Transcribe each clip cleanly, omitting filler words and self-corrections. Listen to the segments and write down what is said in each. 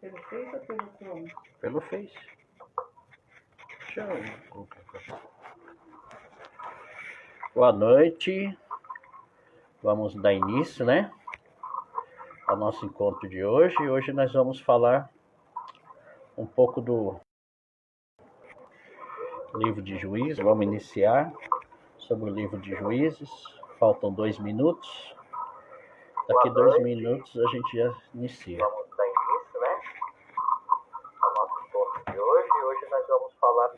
Pelo Face ou pelo Chrome? Pelo Face. Deixa eu colocar. Boa noite. Vamos dar início, né, ao nosso encontro de hoje. Hoje nós vamos falar um pouco do livro de Juízes. Vamos iniciar sobre o livro de Juízes. Faltam 2 minutos. Daqui 2 minutos a gente já inicia. Vamos dar início, né, ao nosso encontro de hoje. Hoje nós vamos falar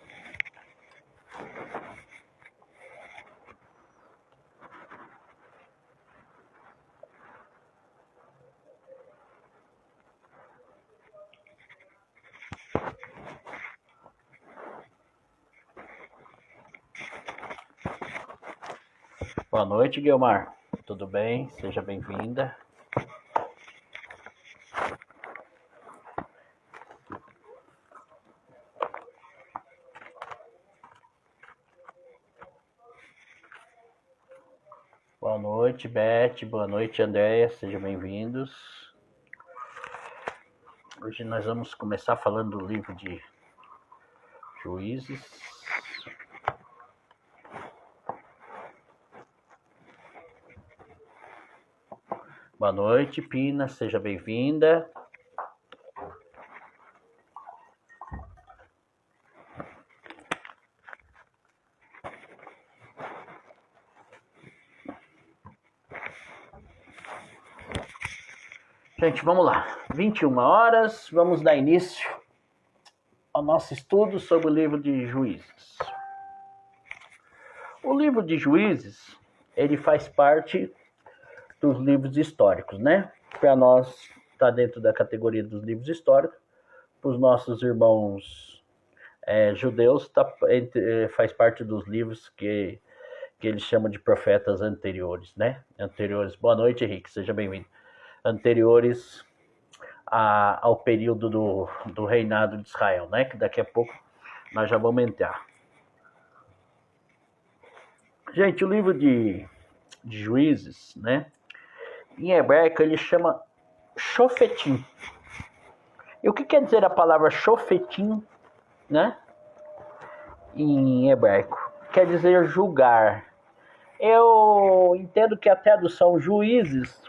Boa noite, Guilmar. Tudo bem? Seja bem-vinda. Boa noite, Beth. Boa noite, Andréia. Sejam bem-vindos. Hoje nós vamos começar falando do livro de Juízes. Boa noite, Pina, seja bem-vinda. Gente, vamos lá. 21 horas, vamos dar início ao nosso estudo sobre o livro de Juízes. O livro de Juízes, ele faz parte dos livros históricos, né? Para nós, está dentro da categoria dos livros históricos. Para os nossos irmãos judeus, faz parte dos livros que eles chamam de profetas anteriores, né? Anteriores. Boa noite, Henrique, seja bem-vindo. Anteriores ao período do reinado de Israel, né? Que daqui a pouco nós já vamos entrar. Gente, o livro de Juízes, né? Em hebraico ele chama Shofetim. E o que quer dizer a palavra Shofetim, né? Em hebraico? Quer dizer julgar. Eu entendo que a tradução Juízes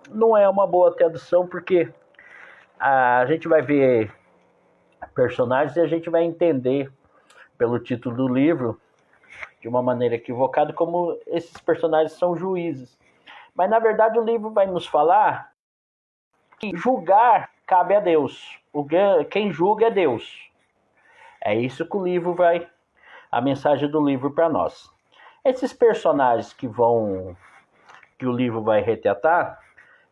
não é uma boa tradução, porque a gente vai ver personagens e a gente vai entender pelo título do livro, de uma maneira equivocada, como esses personagens são juízes. Mas, na verdade, o livro vai nos falar que julgar cabe a Deus. Quem julga é Deus. É isso que o livro vai... A mensagem do livro para nós. Esses personagens que o livro vai retratar,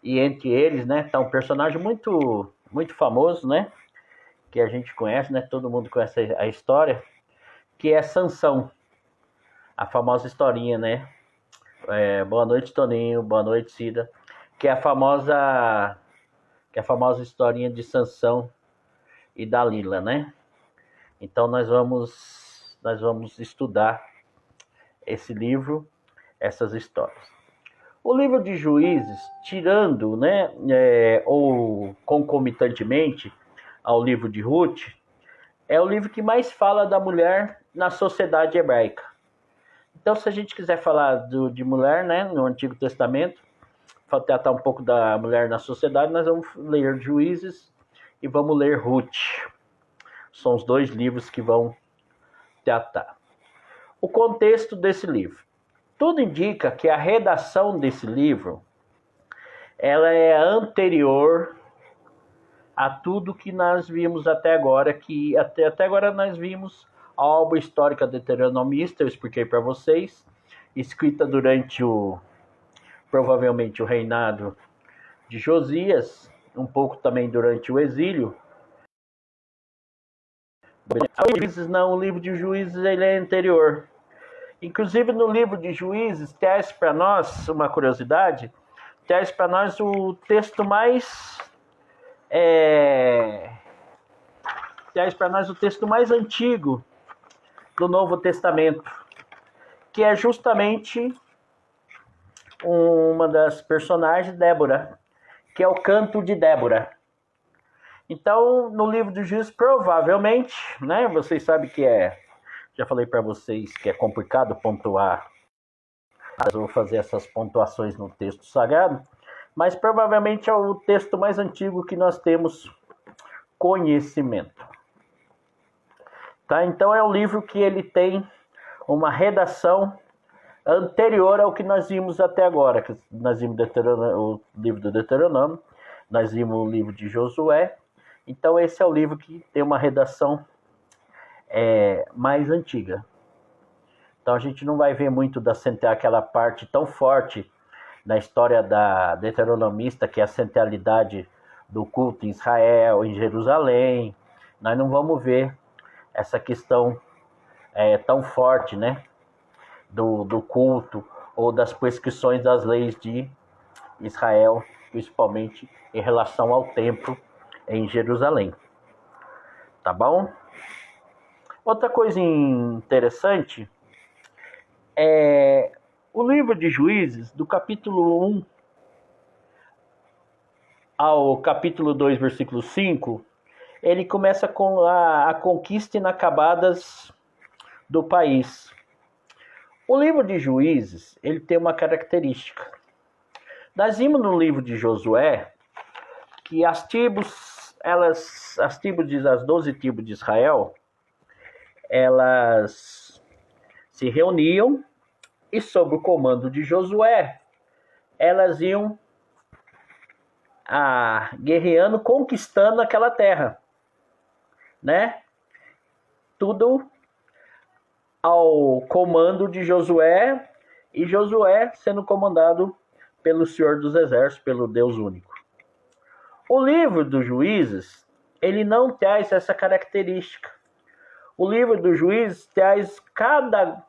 e entre eles, né, tá um personagem muito, muito famoso, né, que a gente conhece, né, todo mundo conhece a história, que é Sansão. A famosa historinha, né? Boa noite, Toninho. Boa noite, Cida. Que é a famosa historinha de Sansão e Dalila, né? Então nós vamos estudar esse livro, essas histórias. O livro de Juízes, tirando, né, ou concomitantemente ao livro de Ruth, é o livro que mais fala da mulher na sociedade hebraica. Então, se a gente quiser falar de mulher, né, no Antigo Testamento, tratar um pouco da mulher na sociedade, nós vamos ler Juízes e vamos ler Ruth. São os 2 livros que vão tratar. O contexto desse livro. Tudo indica que a redação desse livro ela é anterior a tudo que nós vimos até agora, que até agora nós vimos a obra histórica deuteronomista, eu expliquei para vocês, escrita durante provavelmente o reinado de Josias, um pouco também durante o exílio. Não, o livro de Juízes ele é anterior. Inclusive no livro de Juízes traz para nós uma curiosidade, traz para nós o texto mais antigo do Novo Testamento, que é justamente uma das personagens, Débora, que é o canto de Débora. Então, no livro de Juízes, provavelmente, né? Vocês sabem que já falei para vocês que é complicado pontuar. Mas eu vou fazer essas pontuações no texto sagrado. Mas provavelmente é o texto mais antigo que nós temos conhecimento. Tá? Então é um livro que ele tem uma redação anterior ao que nós vimos até agora. Que nós vimos o livro do Deuteronômio, nós vimos o livro de Josué. Então esse é o livro que tem uma redação mais antiga. Então a gente não vai ver muito aquela parte tão forte na história da deuteronomista, que é a centralidade do culto em Israel, em Jerusalém. Nós não vamos ver essa questão tão forte, né, do culto ou das prescrições das leis de Israel, principalmente em relação ao templo em Jerusalém. Tá bom? Outra coisa interessante é o livro de Juízes, do capítulo 1 ao capítulo 2, versículo 5, ele começa com a conquista inacabadas do país. O livro de Juízes, ele tem uma característica. Nós vimos no livro de Josué que as 12 tribos de Israel, elas se reuniam e sob o comando de Josué, elas iam guerreando, conquistando aquela terra, né? Tudo ao comando de Josué, e Josué sendo comandado pelo Senhor dos Exércitos, pelo Deus único. O livro dos Juízes, ele não traz essa característica. O livro dos Juízes traz cada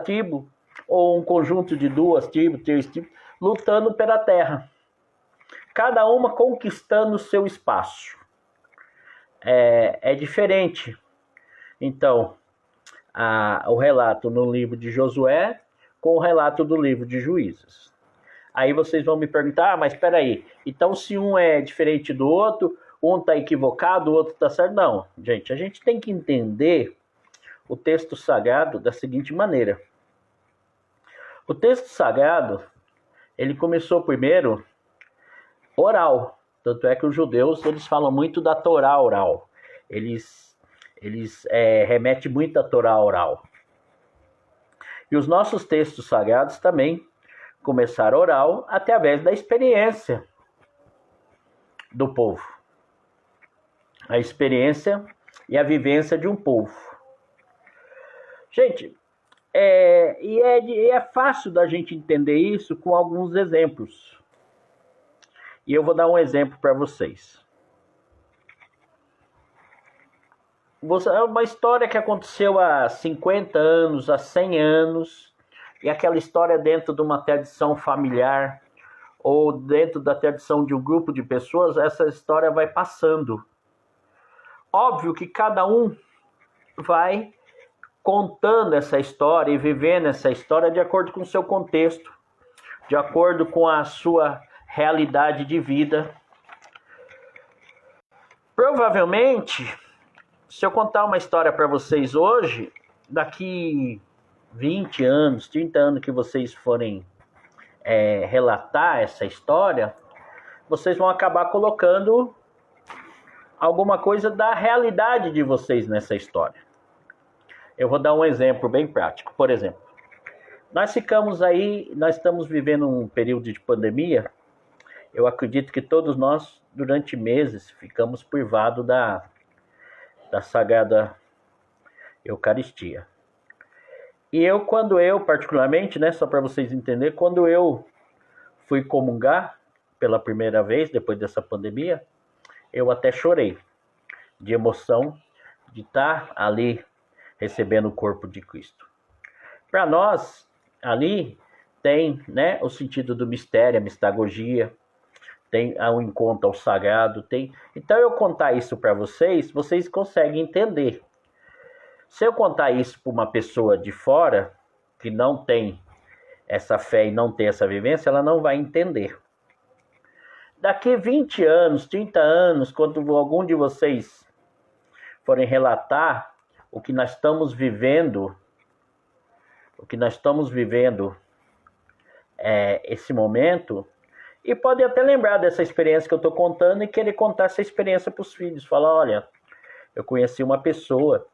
tribo, ou um conjunto de 2 tribos, 3 tribos, lutando pela terra. Cada uma conquistando o seu espaço. É diferente. Então, o relato no livro de Josué com o relato do livro de Juízes. Aí vocês vão me perguntar, mas espera aí, então se um é diferente do outro, um está equivocado, o outro está certo? Não, gente, a gente tem que entender o texto sagrado da seguinte maneira. O texto sagrado, ele começou primeiro oral. Tanto é que os judeus, eles falam muito da Torá oral. Eles remetem muito à Torá oral. E os nossos textos sagrados também começaram oral através da experiência do povo. A experiência e a vivência de um povo. Gente, é fácil da gente entender isso com alguns exemplos. E eu vou dar um exemplo para vocês. É uma história que aconteceu há 50 anos, há 100 anos, e aquela história dentro de uma tradição familiar, ou dentro da tradição de um grupo de pessoas, essa história vai passando. Óbvio que cada um vai contando essa história e vivendo essa história de acordo com o seu contexto, de acordo com a sua realidade de vida. Provavelmente, se eu contar uma história para vocês hoje, daqui 20 anos, 30 anos que vocês forem relatar essa história, vocês vão acabar colocando alguma coisa da realidade de vocês nessa história. Eu vou dar um exemplo bem prático. Por exemplo, nós estamos vivendo um período de pandemia. Eu acredito que todos nós, durante meses, ficamos privados da Sagrada Eucaristia. E particularmente, né, só para vocês entenderem, quando eu fui comungar pela primeira vez, depois dessa pandemia, eu até chorei de emoção de estar ali recebendo o corpo de Cristo. Para nós, ali tem, né, o sentido do mistério, a mistagogia, tem um encontro ao sagrado, tem. Então eu contar isso para vocês, vocês conseguem entender. Se eu contar isso para uma pessoa de fora, que não tem essa fé e não tem essa vivência, ela não vai entender. daqui 20 anos, 30 anos, quando algum de vocês forem relatar o que nós estamos vivendo, esse momento, e pode até lembrar dessa experiência que eu estou contando e querer contar essa experiência para os filhos. Falar, olha, eu conheci uma pessoa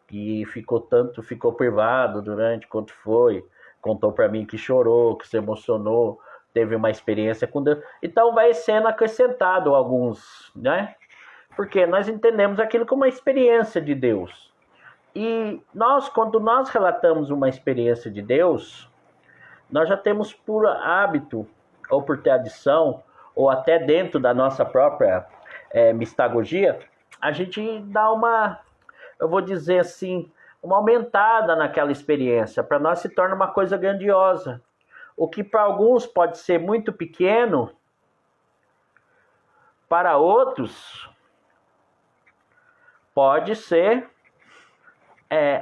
que ficou privado durante quanto foi, contou para mim que chorou, que se emocionou, teve uma experiência com Deus. Então vai sendo acrescentado alguns, né? Porque nós entendemos aquilo como uma experiência de Deus. E quando nós relatamos uma experiência de Deus, nós já temos por hábito, ou por tradição, ou até dentro da nossa própria mistagogia, a gente dá eu vou dizer assim, uma aumentada naquela experiência. Para nós se torna uma coisa grandiosa. O que para alguns pode ser muito pequeno, para outros pode ser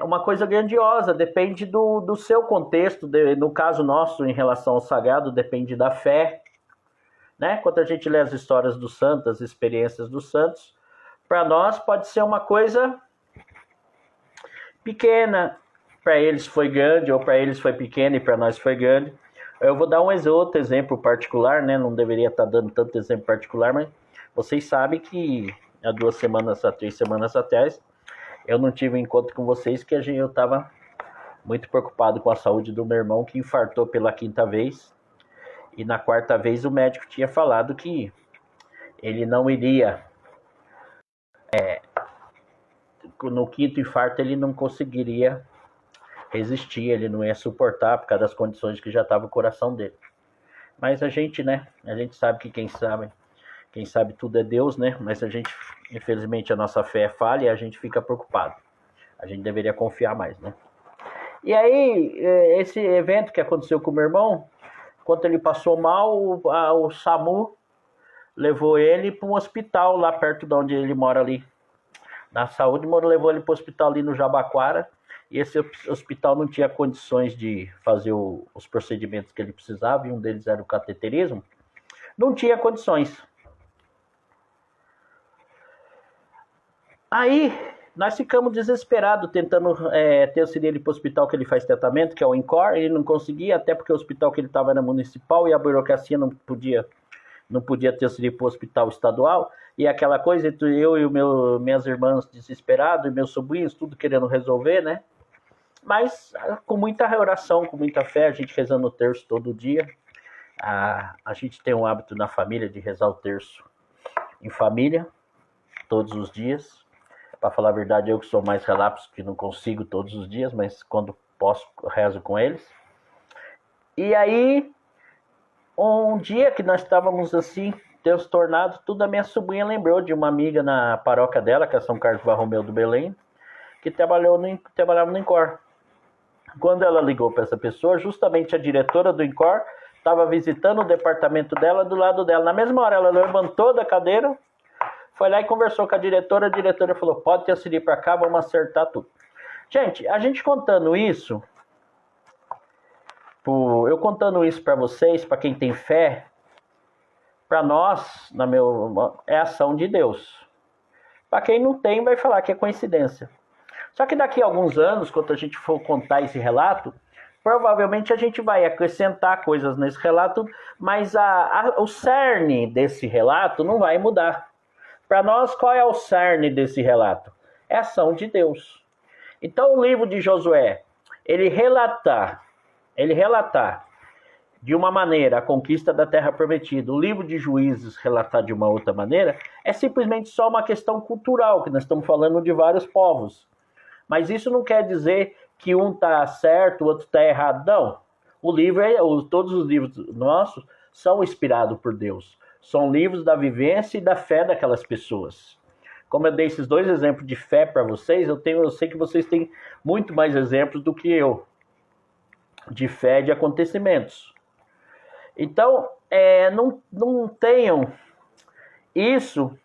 uma coisa grandiosa, depende do seu contexto, no caso nosso, em relação ao sagrado, depende da fé, né? Quando a gente lê as histórias dos santos, as experiências dos santos, para nós pode ser uma coisa pequena, para eles foi grande, ou para eles foi pequena e para nós foi grande. Eu vou dar outro exemplo particular, né? Não deveria estar dando tanto exemplo particular, mas vocês sabem que há 3 semanas atrás, eu não tive um encontro com vocês, que eu estava muito preocupado com a saúde do meu irmão, que infartou pela 5ª vez. E na 4ª vez o médico tinha falado que ele não iria... no 5º infarto ele não conseguiria resistir, ele não ia suportar por causa das condições que já estava o coração dele. Mas a gente, né? A gente sabe que quem sabe tudo é Deus, né? Mas a gente, infelizmente, a nossa fé é falha e a gente fica preocupado. A gente deveria confiar mais, né? E aí, esse evento que aconteceu com o meu irmão, quando ele passou mal, o SAMU levou ele para um hospital lá perto de onde ele mora ali. Na saúde, levou ele para o hospital ali no Jabaquara. E esse hospital não tinha condições de fazer os procedimentos que ele precisava, e um deles era o cateterismo. Não tinha condições. Aí, nós ficamos desesperados tentando transferir ele para o hospital que ele faz tratamento, que é o INCOR. Ele não conseguia, até porque o hospital que ele estava era municipal e a burocracia não podia transferir para o hospital estadual. E aquela coisa entre eu e minhas irmãs desesperados, e meus sobrinhos, tudo querendo resolver, né? Mas com muita oração, com muita fé, a gente rezando o terço todo dia. A gente tem um hábito na família de rezar o terço em família, todos os dias. Para falar a verdade, eu que sou mais relapso, que não consigo todos os dias, mas quando posso, rezo com eles. E aí, um dia que nós estávamos assim, transtornados, tudo, a minha sobrinha lembrou de uma amiga na paróquia dela, que é São Carlos Barromeu do Belém, que trabalhava no INCOR. Quando ela ligou para essa pessoa, justamente a diretora do INCOR estava visitando o departamento dela do lado dela. Na mesma hora, ela levantou da cadeira, foi lá e conversou com a diretora falou, pode transferir para cá, vamos acertar tudo. Gente, a gente contando isso, eu contando isso para vocês, para quem tem fé, para nós, é ação de Deus. Para quem não tem, vai falar que é coincidência. Só que daqui a alguns anos, quando a gente for contar esse relato, provavelmente a gente vai acrescentar coisas nesse relato, mas o cerne desse relato não vai mudar. Para nós, qual é o cerne desse relato? É a ação de Deus. Então, o livro de Josué, ele relatar de uma maneira a conquista da terra prometida, o livro de Juízes relatar de uma outra maneira, é simplesmente só uma questão cultural, que nós estamos falando de vários povos. Mas isso não quer dizer que um está certo, o outro está errado. Não. Todos os livros nossos são inspirados por Deus. São livros da vivência e da fé daquelas pessoas. Como eu dei esses 2 exemplos de fé para vocês, eu sei que vocês têm muito mais exemplos do que eu, de fé e de acontecimentos. Então, não tenham isso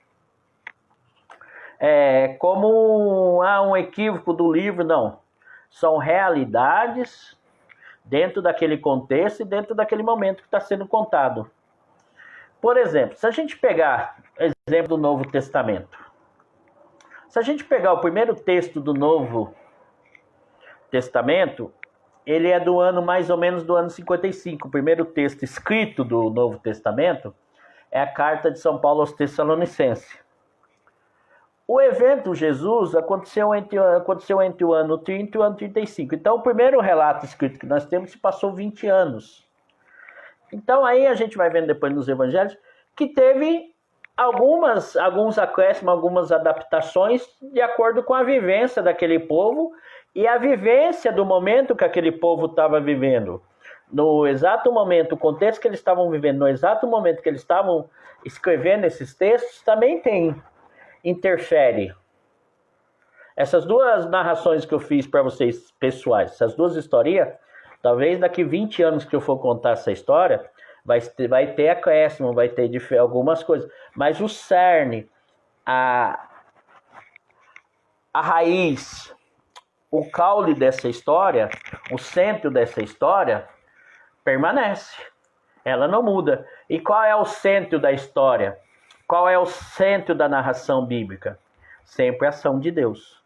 como um equívoco do livro, não. São realidades dentro daquele contexto e dentro daquele momento que está sendo contado. Por exemplo, se a gente pegar exemplo do Novo Testamento, se a gente pegar o primeiro texto do Novo Testamento, ele é do ano mais ou menos do ano 55. O primeiro texto escrito do Novo Testamento é a carta de São Paulo aos Tessalonicenses. O evento Jesus aconteceu entre o ano 30 e o ano 35. Então, o primeiro relato escrito que nós temos se passou 20 anos. Então, aí a gente vai vendo depois nos evangelhos que teve alguns acréscimos, algumas adaptações de acordo com a vivência daquele povo e a vivência do momento que aquele povo estava vivendo. No exato momento, o contexto que eles estavam vivendo, no exato momento que eles estavam escrevendo esses textos, também interfere. Essas duas narrações que eu fiz para vocês pessoais, essas duas historias, talvez daqui 20 anos que eu for contar essa história, vai ter acréscimo, vai ter algumas coisas. Mas o cerne, a raiz, o caule dessa história, o centro dessa história, permanece. Ela não muda. E qual é o centro da história? Qual é o centro da narração bíblica? Sempre a ação de Deus.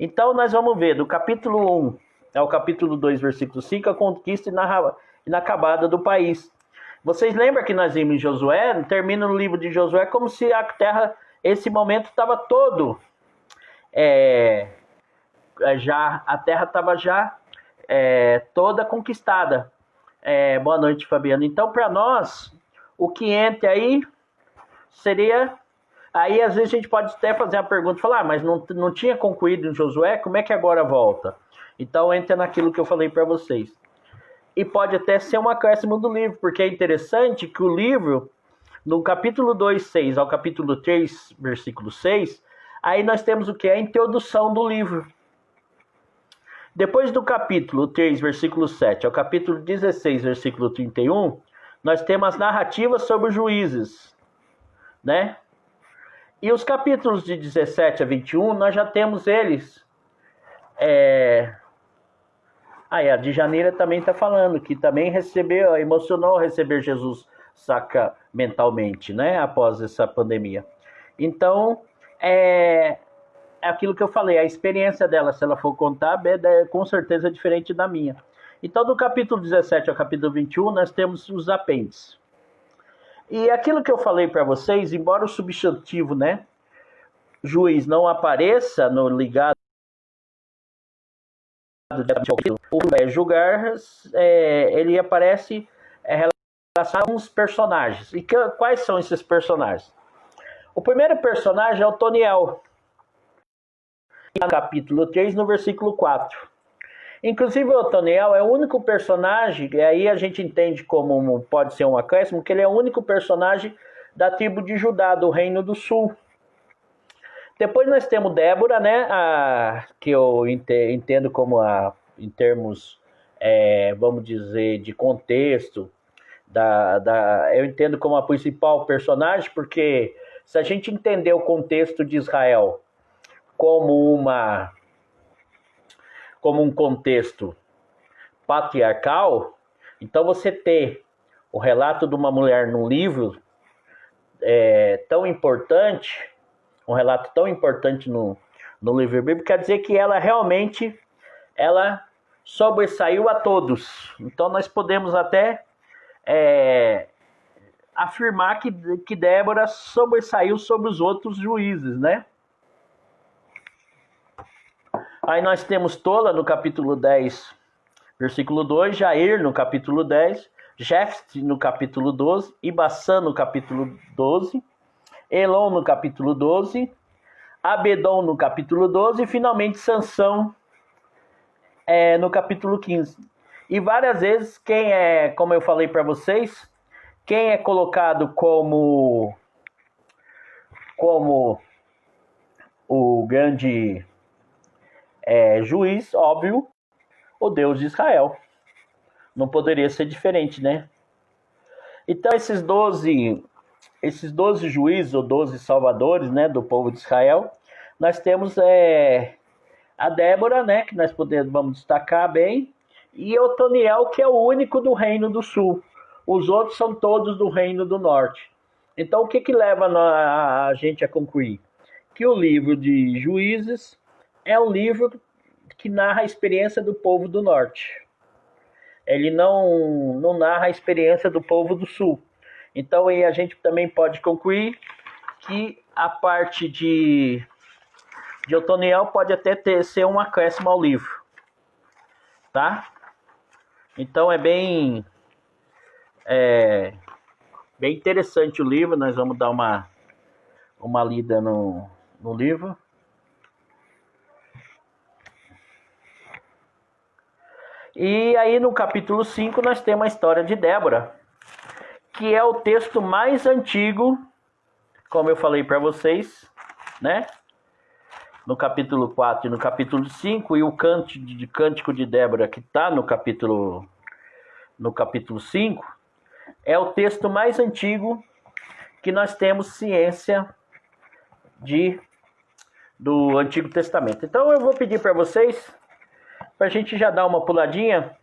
Então nós vamos ver do capítulo 1 ao capítulo 2, versículo 5, a conquista inacabada do país. Vocês lembram que nós vimos em Josué, termina no livro de Josué, como se a terra, esse momento estava todo, a terra estava já toda conquistada. Boa noite, Fabiano. Então, para nós, o que entra aí seria... Aí, às vezes, a gente pode até fazer a pergunta, falar, mas não tinha concluído em Josué, como é que agora volta? Então, entra naquilo que eu falei para vocês. E pode até ser um acréscimo do livro, porque é interessante que o livro, no capítulo 2, 6 ao capítulo 3, versículo 6, aí nós temos o que? A introdução do livro. Depois do capítulo 3, versículo 7 ao capítulo 16, versículo 31, nós temos as narrativas sobre os juízes, né? E os capítulos de 17 a 21, nós já temos eles. A de Janeiro também está falando que também emocionou receber Jesus sacramentalmente, né? Após essa pandemia. Então, é aquilo que eu falei, a experiência dela, se ela for contar, com certeza é diferente da minha. Então, do capítulo 17 ao capítulo 21, nós temos os apêndices. E aquilo que eu falei para vocês, embora o substantivo, né, juiz não apareça no ligado o julgar, ele aparece relacionado a uns personagens. E quais são esses personagens? O primeiro personagem é o Otoniel, no capítulo 3, no versículo 4. Inclusive o Otoniel é o único personagem, e aí a gente entende como pode ser um acréscimo, que ele é o único personagem da tribo de Judá, do Reino do Sul. Depois nós temos Débora, né, que eu entendo como, em termos, vamos dizer, de contexto, eu entendo como a principal personagem, porque se a gente entender o contexto de Israel como um contexto patriarcal, então você ter o relato de uma mulher num livro tão importante, um relato tão importante no livro bíblico, quer dizer que ela realmente sobressaiu a todos. Então nós podemos até afirmar que Débora sobressaiu sobre os outros juízes, né? Aí nós temos Tola no capítulo 10, versículo 2, Jair no capítulo 10, Jefte no capítulo 12, Ibaçã no capítulo 12, Elon no capítulo 12, Abedom no capítulo 12 e finalmente Sansão no capítulo 15. E várias vezes, como eu falei para vocês, quem é colocado como o grande juiz, óbvio, o Deus de Israel. Não poderia ser diferente, né? Então esses 12 juízes ou 12 salvadores, né, do povo de Israel, nós temos a Débora, né, que nós vamos destacar bem, e Otoniel, que é o único do Reino do Sul. Os outros são todos do Reino do Norte. Então, o que que leva a gente a concluir? Que o livro de Juízes é um livro que narra a experiência do povo do norte. Ele não narra a experiência do povo do sul. Então, aí a gente também pode concluir que a parte de Otoniel pode até ser um acréscimo ao livro, tá? Então é bem interessante o livro. Nós vamos dar uma lida no livro. E aí no capítulo 5 nós temos a história de Débora, que é o texto mais antigo, como eu falei para vocês, né? No capítulo 4 e no capítulo 5, e o Cântico de Débora, que está no capítulo 5, é o texto mais antigo que nós temos ciência do Antigo Testamento. Então eu vou pedir para vocês, para a gente já dar uma puladinha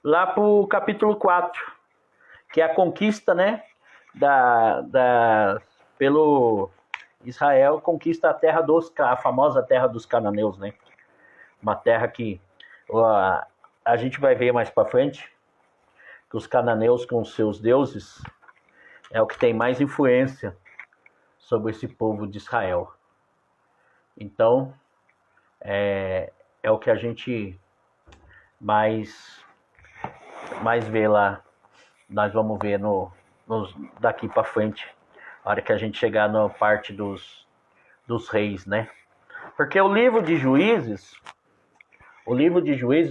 lá para o capítulo 4, que é a conquista, né, pelo Israel, conquista a famosa terra dos cananeus, né? Uma terra que a gente vai ver mais para frente, que os cananeus com seus deuses é o que tem mais influência sobre esse povo de Israel. Então, é o que a gente mais vê lá. Nós vamos ver daqui para frente, a hora que a gente chegar na parte dos reis, né? Porque o livro de Juízes,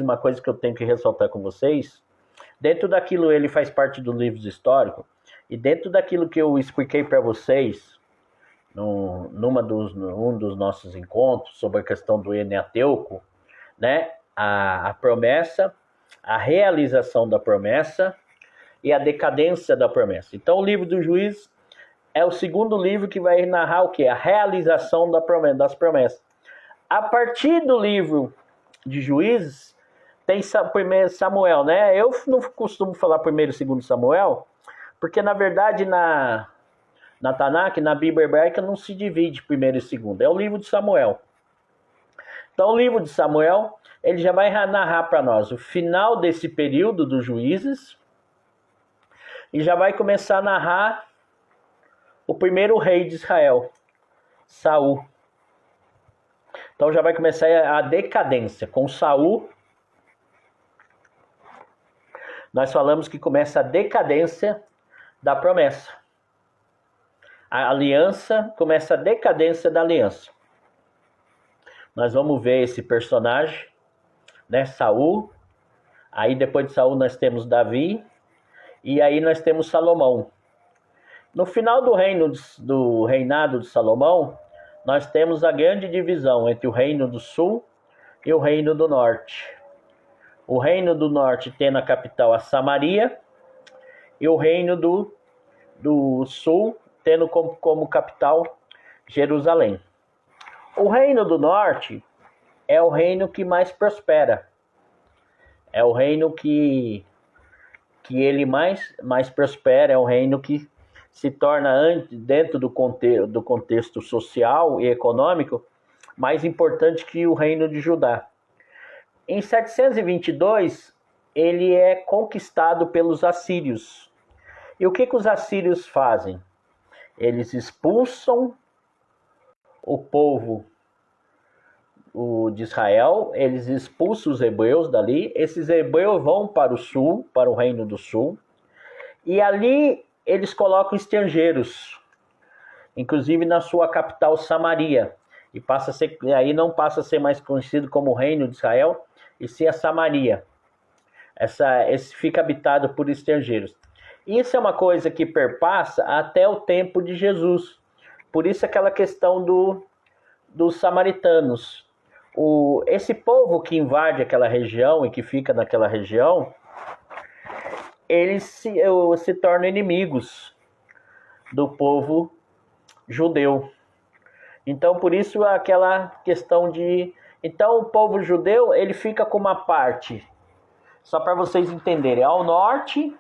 uma coisa que eu tenho que ressaltar com vocês, dentro daquilo ele faz parte do livro histórico, e dentro daquilo que eu expliquei para vocês num dos nossos encontros sobre a questão do Enneateuco, né? A promessa, a realização da promessa e a decadência da promessa. Então o livro do Juízes é o segundo livro que vai narrar o quê? A realização das promessas. A partir do livro de Juízes, tem 1 Samuel, né? Eu não costumo falar 1º e 2º Samuel, porque na verdade na Tanakh, na Bíblia hebraica, não se divide 1º e 2º. É o livro de Samuel. Então o livro de Samuel, ele já vai narrar para nós o final desse período dos Juízes e já vai começar a narrar o primeiro rei de Israel, Saul. Então já vai começar a decadência. Com Saul, nós falamos que começa a decadência da promessa. A aliança, começa a decadência da aliança. Nós vamos ver esse personagem, né, Saul. Aí depois de Saul nós temos Davi. E aí nós temos Salomão. No final do reinado de Salomão, nós temos a grande divisão entre o reino do sul e o reino do norte. O reino do norte tendo a capital a Samaria, e o reino do sul tendo como capital Jerusalém. O reino do norte é o reino que mais prospera. É o reino que ele mais prospera, é o reino que se torna, dentro do contexto social e econômico, mais importante que o reino de Judá. Em 722, ele é conquistado pelos assírios. E o que os assírios fazem? Eles expulsam o povo de Israel, eles expulsam os hebreus dali, esses hebreus vão para o sul, para o reino do sul, e ali eles colocam estrangeiros, inclusive na sua capital Samaria, e aí não passa a ser mais conhecido como o reino de Israel, e sim a Samaria. Esse fica habitado por estrangeiros. Isso é uma coisa que perpassa até o tempo de Jesus. Por isso aquela questão dos samaritanos. Esse povo que invade aquela região e que fica naquela região, eles se tornam inimigos do povo judeu. Então, por isso, aquela questão de... Então, o povo judeu, ele fica com uma parte só para vocês entenderem. Ao norte,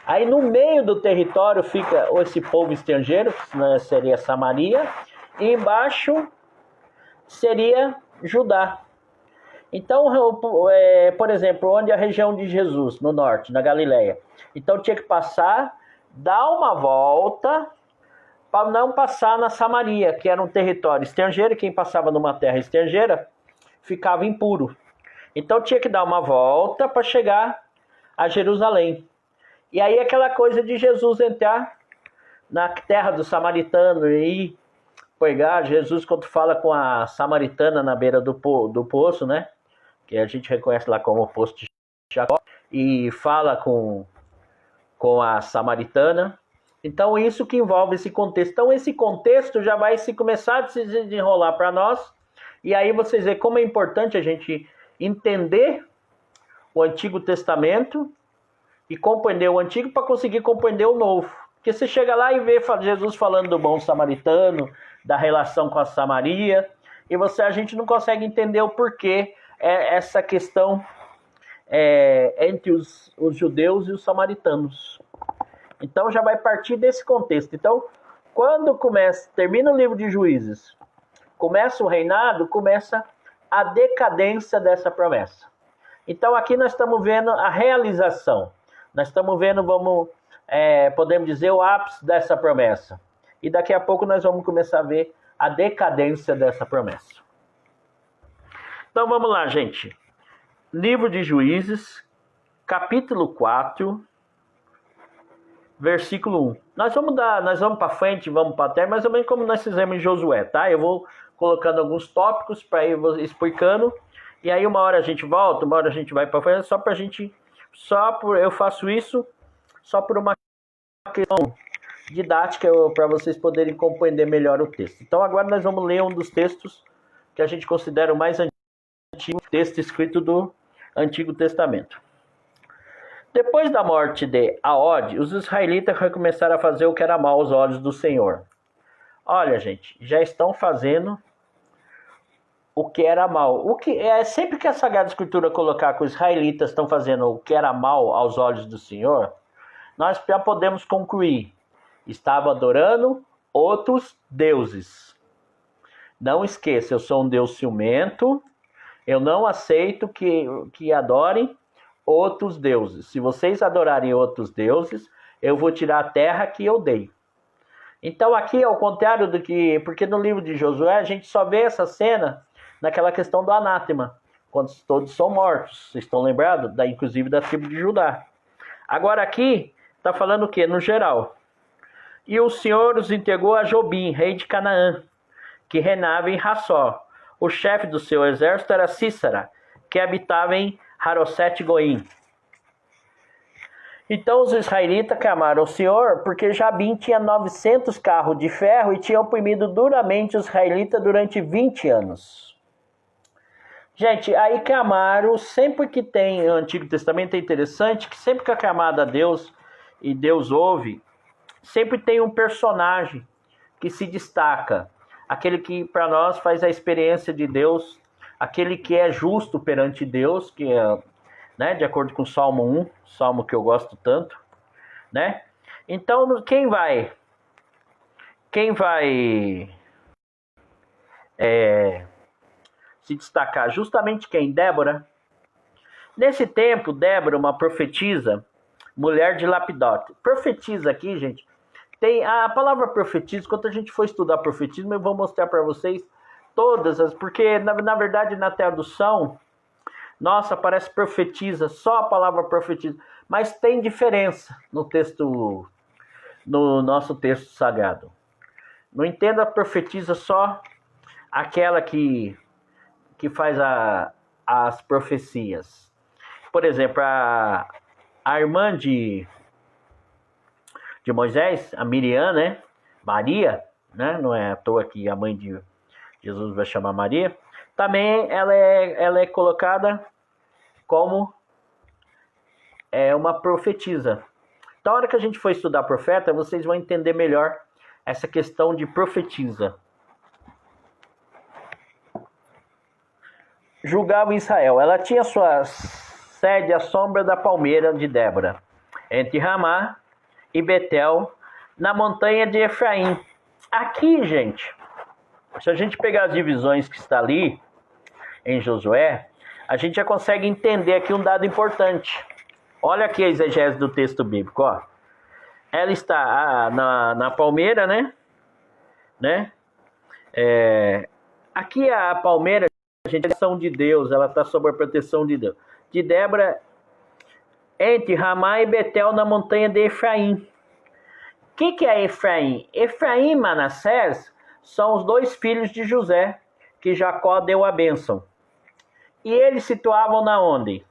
aí no meio do território fica esse povo estrangeiro, que seria Samaria, e embaixo seria Judá. Então, por exemplo, onde é a região de Jesus, no norte, na Galileia. Então tinha que passar, dar uma volta, para não passar na Samaria, que era um território estrangeiro, e quem passava numa terra estrangeira ficava impuro. Então tinha que dar uma volta para chegar a Jerusalém. E aí aquela coisa de Jesus entrar na terra do samaritano e pegar Jesus quando fala com a samaritana na beira do poço, né? Que a gente reconhece lá como o poço de Jacó, e fala com a samaritana. Então isso que envolve esse contexto. Então esse contexto já vai começar a se desenrolar para nós. E aí vocês veem como é importante a gente entender o Antigo Testamento e compreender o Antigo para conseguir compreender o Novo. Porque você chega lá e vê Jesus falando do bom samaritano, da relação com a Samaria, e a gente não consegue entender o porquê essa questão entre os judeus e os samaritanos. Então já vai partir desse contexto. Então, quando termina o livro de Juízes, começa o reinado, começa a decadência dessa promessa. Então aqui nós estamos vendo a realização. Nós estamos vendo, podemos dizer, o ápice dessa promessa. E daqui a pouco nós vamos começar a ver a decadência dessa promessa. Então vamos lá, gente. Livro de Juízes, capítulo 4, versículo 1. Nós vamos para frente, vamos para trás, mais ou menos como nós fizemos em Josué, tá? Eu vou colocando alguns tópicos para ir explicando, e aí uma hora a gente volta, uma hora a gente vai para frente, eu faço isso só por uma questão didática para vocês poderem compreender melhor o texto. Então agora nós vamos ler um dos textos que a gente considera o mais antigo texto escrito do Antigo Testamento. Depois da morte de Aod, os israelitas recomeçaram a fazer o que era mal aos olhos do Senhor. Olha, gente, já estão fazendo o que era mal. Sempre que a Sagrada Escritura colocar que os israelitas estão fazendo o que era mal aos olhos do Senhor, nós já podemos concluir. Estavam adorando outros deuses. Não esqueça, eu sou um Deus ciumento. Eu não aceito que adorem outros deuses. Se vocês adorarem outros deuses, eu vou tirar a terra que eu dei. Então aqui, ao contrário do que... Porque no livro de Josué, a gente só vê essa cena naquela questão do anátema, quando todos são mortos. Vocês estão lembrados? Inclusive da tribo de Judá. Agora aqui, está falando o quê? No geral. E o Senhor os entregou a Jobim, rei de Canaã, que reinava em Rassó. O chefe do seu exército era Císara, que habitava em Haroset Goim. Então os israelitas clamaram ao Senhor, porque Jabim tinha 900 carros de ferro e tinha oprimido duramente os israelitas durante 20 anos. Gente, aí clamaram, sempre que tem no Antigo Testamento, é interessante que sempre que é clamado a Deus e Deus ouve, sempre tem um personagem que se destaca. Aquele que para nós faz a experiência de Deus, aquele que é justo perante Deus, que é, né, de acordo com o Salmo 1, salmo que eu gosto tanto, né? Então, quem vai se destacar? Justamente quem? Débora. Nesse tempo, Débora, uma profetisa, mulher de Lapidote. Profetisa aqui, gente, tem a palavra profetisa. Quando a gente for estudar profetismo, eu vou mostrar para vocês todas as... Porque, na verdade, na tradução, nossa, parece profetiza, só a palavra profetiza. Mas tem diferença no texto, no nosso texto sagrado. Não entenda a profetiza só aquela que faz as profecias. Por exemplo, a irmã de Moisés, a Miriam, né? Maria, né? Não é à toa que a mãe de Jesus vai chamar Maria. Também ela é colocada como uma profetisa. Então, na hora que a gente for estudar profeta, vocês vão entender melhor essa questão de profetisa. Julgava Israel. Ela tinha cede à sombra da palmeira de Débora, entre Ramá e Betel, na montanha de Efraim. Aqui, gente, se a gente pegar as divisões que está ali em Josué, a gente já consegue entender aqui um dado importante. Olha aqui a exegese do texto bíblico, ó. Ela está na palmeira, né? Aqui a palmeira, a gente, é a proteção de Deus, ela está sob a proteção de Deus. De Débora, entre Ramá e Betel, na montanha de Efraim. O que é Efraim? Efraim e Manassés são os dois filhos de José, que Jacó deu a bênção. E eles situavam na onde?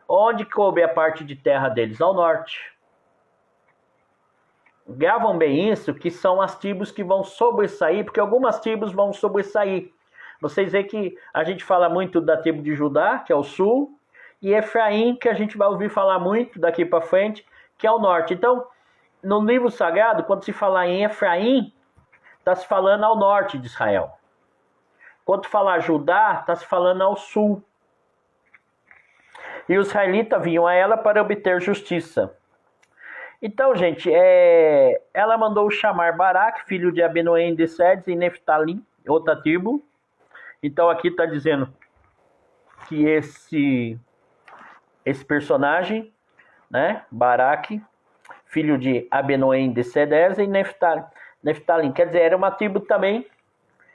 Onde coube a parte de terra deles? Ao norte. Gravam bem isso, que são as tribos que vão sobressair, porque algumas tribos vão sobressair. Vocês veem que a gente fala muito da tribo de Judá, que é o sul, e Efraim, que a gente vai ouvir falar muito daqui para frente, que é o norte. Então, no livro sagrado, quando se fala em Efraim, está se falando ao norte de Israel. Quando falar Judá, está se falando ao sul. E os israelitas vinham a ela para obter justiça. Então, gente, ela mandou chamar Baraque, filho de Abinoém de Sedes, e Neftalim, outra tribo. Então, aqui está dizendo que esse personagem, né, Baraque, filho de Abinoém de Sedes e Neftalim, quer dizer, era uma tribo também.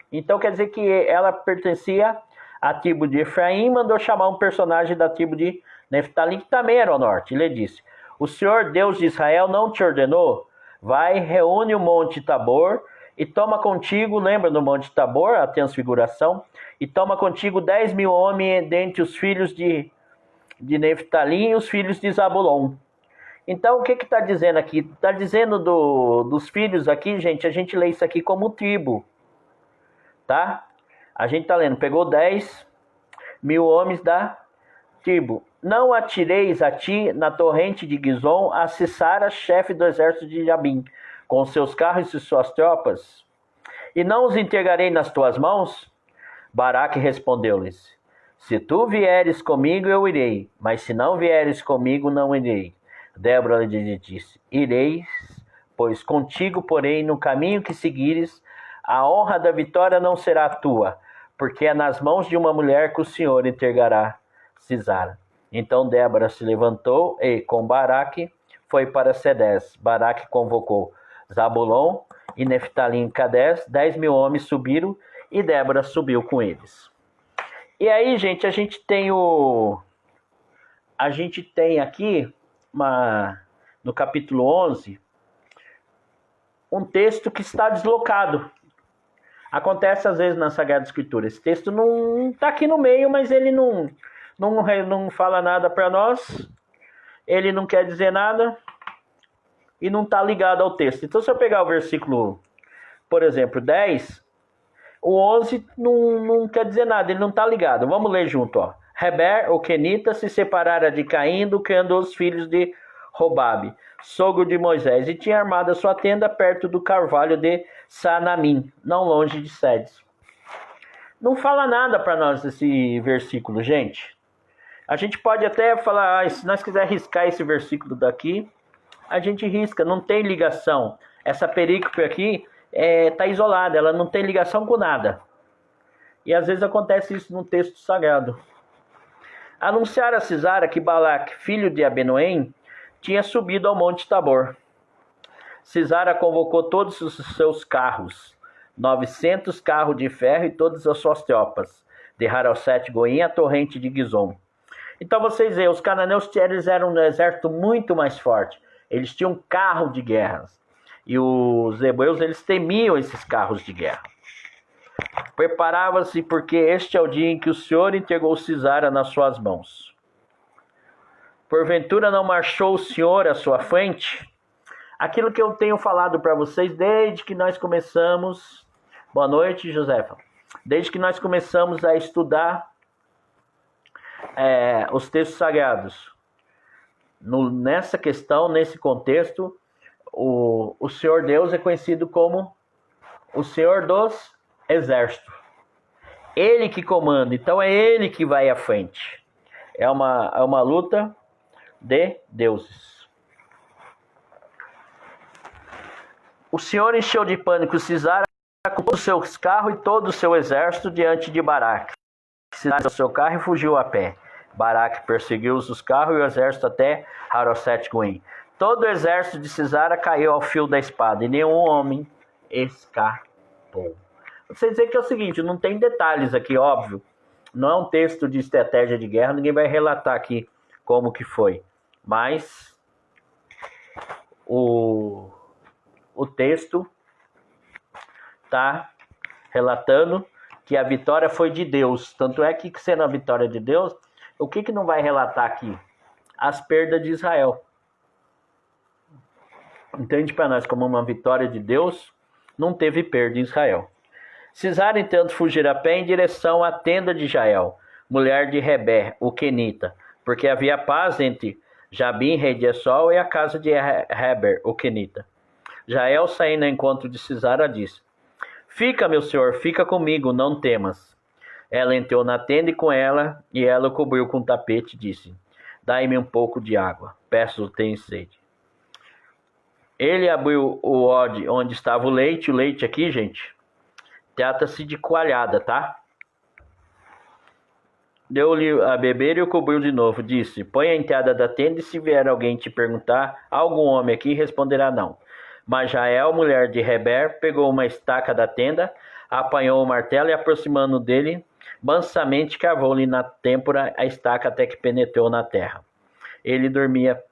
Então, quer dizer que ela pertencia à tribo de Efraim, mandou chamar um personagem da tribo de Neftalim, que também era ao norte. Ele disse: o Senhor Deus de Israel não te ordenou? Vai, reúne o monte Tabor e toma contigo, lembra do monte Tabor, a transfiguração, e toma contigo 10.000 homens dentre os filhos de Neftalim e os filhos de Zabulon. Então, o que está dizendo aqui? Está dizendo dos filhos aqui, gente, a gente lê isso aqui como tribo, tá? A gente está lendo, pegou 10.000 homens da tribo. Não atireis a ti na torrente de Gizom a Sissara, chefe do exército de Jabim, com seus carros e suas tropas, e não os entregarei nas tuas mãos? Baraque respondeu-lhes: se tu vieres comigo, eu irei, mas se não vieres comigo, não irei. Débora lhe disse: ireis, pois contigo, porém, no caminho que seguires, a honra da vitória não será tua, porque é nas mãos de uma mulher que o Senhor entregará Sisara. Então Débora se levantou e, com Baraque, foi para Sedés. Baraque convocou Zabulon e Neftalim em Cadés. 10.000 homens subiram e Débora subiu com eles. E aí, gente, a gente tem aqui, no capítulo 11, um texto que está deslocado. Acontece às vezes na Sagrada Escritura. Esse texto não está aqui no meio, mas ele não fala nada para nós. Ele não quer dizer nada e não está ligado ao texto. Então, se eu pegar o versículo, por exemplo, 10, o 11 não quer dizer nada, ele não está ligado. Vamos ler junto, ó. Heber, o Kenita, se separara de Caim, do que andou os filhos de Robabe, sogro de Moisés, e tinha armado a sua tenda perto do carvalho de Sanamim, não longe de Sedes. Não fala nada para nós esse versículo, gente. A gente pode até falar, se nós quiser riscar esse versículo daqui, a gente risca, não tem ligação. Essa perícope aqui está isolada, ela não tem ligação com nada. E às vezes acontece isso no texto sagrado. Anunciaram a Sisara que Balaque, filho de Abenoém, tinha subido ao monte Tabor. Sisara convocou todos os seus carros, 900 carros de ferro e todas as suas tropas, de Harosete Goim a torrente de Gizom. Então vocês veem, os cananeus eles eram um exército muito mais forte. Eles tinham carro de guerra. E os hebreus, eles temiam esses carros de guerra. Preparava-se porque este é o dia em que o Senhor entregou Sisara nas suas mãos. Porventura não marchou o Senhor à sua frente? Aquilo que eu tenho falado para vocês desde que nós começamos... Boa noite, Josefa. Desde que nós começamos a estudar os textos sagrados. Nessa questão, nesse contexto, o Senhor Deus é conhecido como o Senhor dos Exércitos. Ele que comanda, então é Ele que vai à frente. É uma luta de deuses. O Senhor encheu de pânico Sisara com todos os seus carros e todo o seu exército diante de Baraque. Sisara o seu carro e fugiu a pé. Baraque perseguiu os carros e o exército até Haroset-Goim. Todo o exército de Sisara caiu ao fio da espada e nenhum homem escapou. Você dizer que é o seguinte, não tem detalhes aqui, óbvio. Não é um texto de estratégia de guerra, ninguém vai relatar aqui como que foi. Mas o texto está relatando que a vitória foi de Deus. Tanto é que, sendo a vitória de Deus, o que não vai relatar aqui? As perdas de Israel. Entende para nós como uma vitória de Deus, não teve perda em Israel. Sisara, entanto, fugira a pé em direção à tenda de Jael, mulher de Reber, o Quenita, porque havia paz entre Jabim, rei de Esol, e a casa de Reber, o Quenita. Jael, saindo ao encontro de Sisara, disse: Fica, meu senhor, fica comigo, não temas. Ela entrou na tenda e com ela, e ela o cobriu com um tapete e disse: Dai-me um pouco de água, peço, tenho sede. Ele abriu o odre onde estava o leite aqui, gente, trata-se de coalhada, tá? Deu-lhe a beber e o cobriu de novo. Disse: Põe a entrada da tenda e se vier alguém te perguntar, algum homem aqui, responderá não. Mas Jael, mulher de Reber, pegou uma estaca da tenda, apanhou o martelo e, aproximando dele, mansamente cavou-lhe na têmpora a estaca até que penetrou na terra. Ele dormia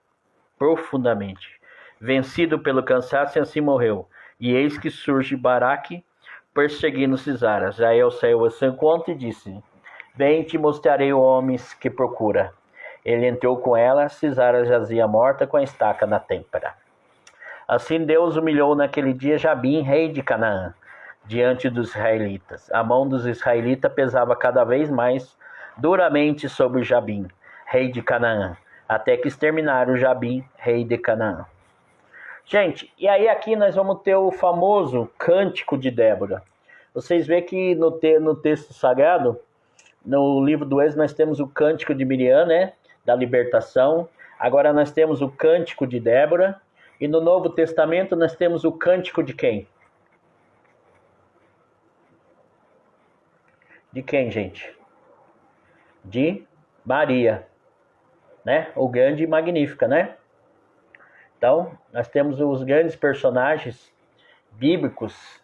profundamente. Vencido pelo cansaço, assim morreu. E eis que surge Baraque, perseguindo Sisara. Jael saiu ao seu encontro e disse: Bem, te mostrarei o homem que procura. Ele entrou com ela, Sisara jazia morta com a estaca na têmpora. Assim Deus humilhou naquele dia Jabim, rei de Canaã, diante dos israelitas. A mão dos israelitas pesava cada vez mais duramente sobre Jabim, rei de Canaã, até que exterminaram Jabim, rei de Canaã. Gente, e aí aqui nós vamos ter o famoso Cântico de Débora. Vocês veem que no texto sagrado, no livro do Êxodo, nós temos o Cântico de Miriam, né? Da libertação. Agora nós temos o Cântico de Débora. E no Novo Testamento nós temos o Cântico de quem? De quem, gente? De Maria, né? O grande e magnífica, né? Então, nós temos os grandes personagens bíblicos,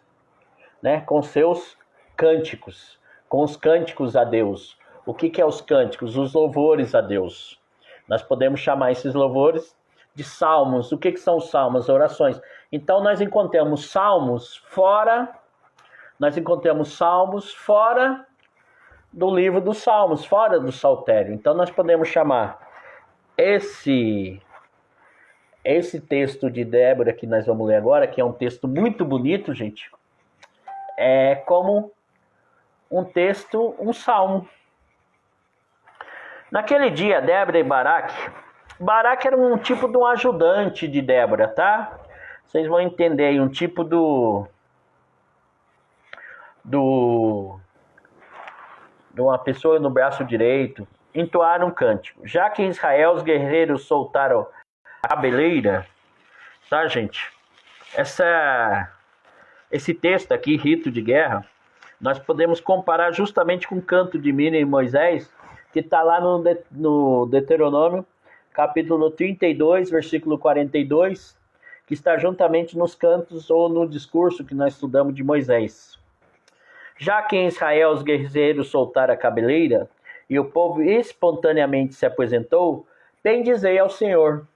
né? Com seus cânticos, com os cânticos a Deus. O que é os cânticos? Os louvores a Deus. Nós podemos chamar esses louvores de salmos. O que são os salmos? Orações. Então, nós encontramos salmos fora do livro dos Salmos, fora do Saltério. Então, nós podemos chamar esse texto de Débora que nós vamos ler agora, que é um texto muito bonito, gente, é como um texto, um salmo. Naquele dia, Débora e Baraque era um tipo de um ajudante de Débora, tá? Vocês vão entender aí, um tipo de uma pessoa no braço direito, entoaram um cântico. Já que em Israel os guerreiros soltaram a cabeleira, tá, gente? Esse texto aqui, rito de guerra, nós podemos comparar justamente com o canto de Miriam e Moisés, que está lá no Deuteronômio, capítulo 32, versículo 42, que está juntamente nos cantos ou no discurso que nós estudamos de Moisés. Já que em Israel os guerreiros soltaram a cabeleira e o povo espontaneamente se apresentou, bendizei ao Senhor.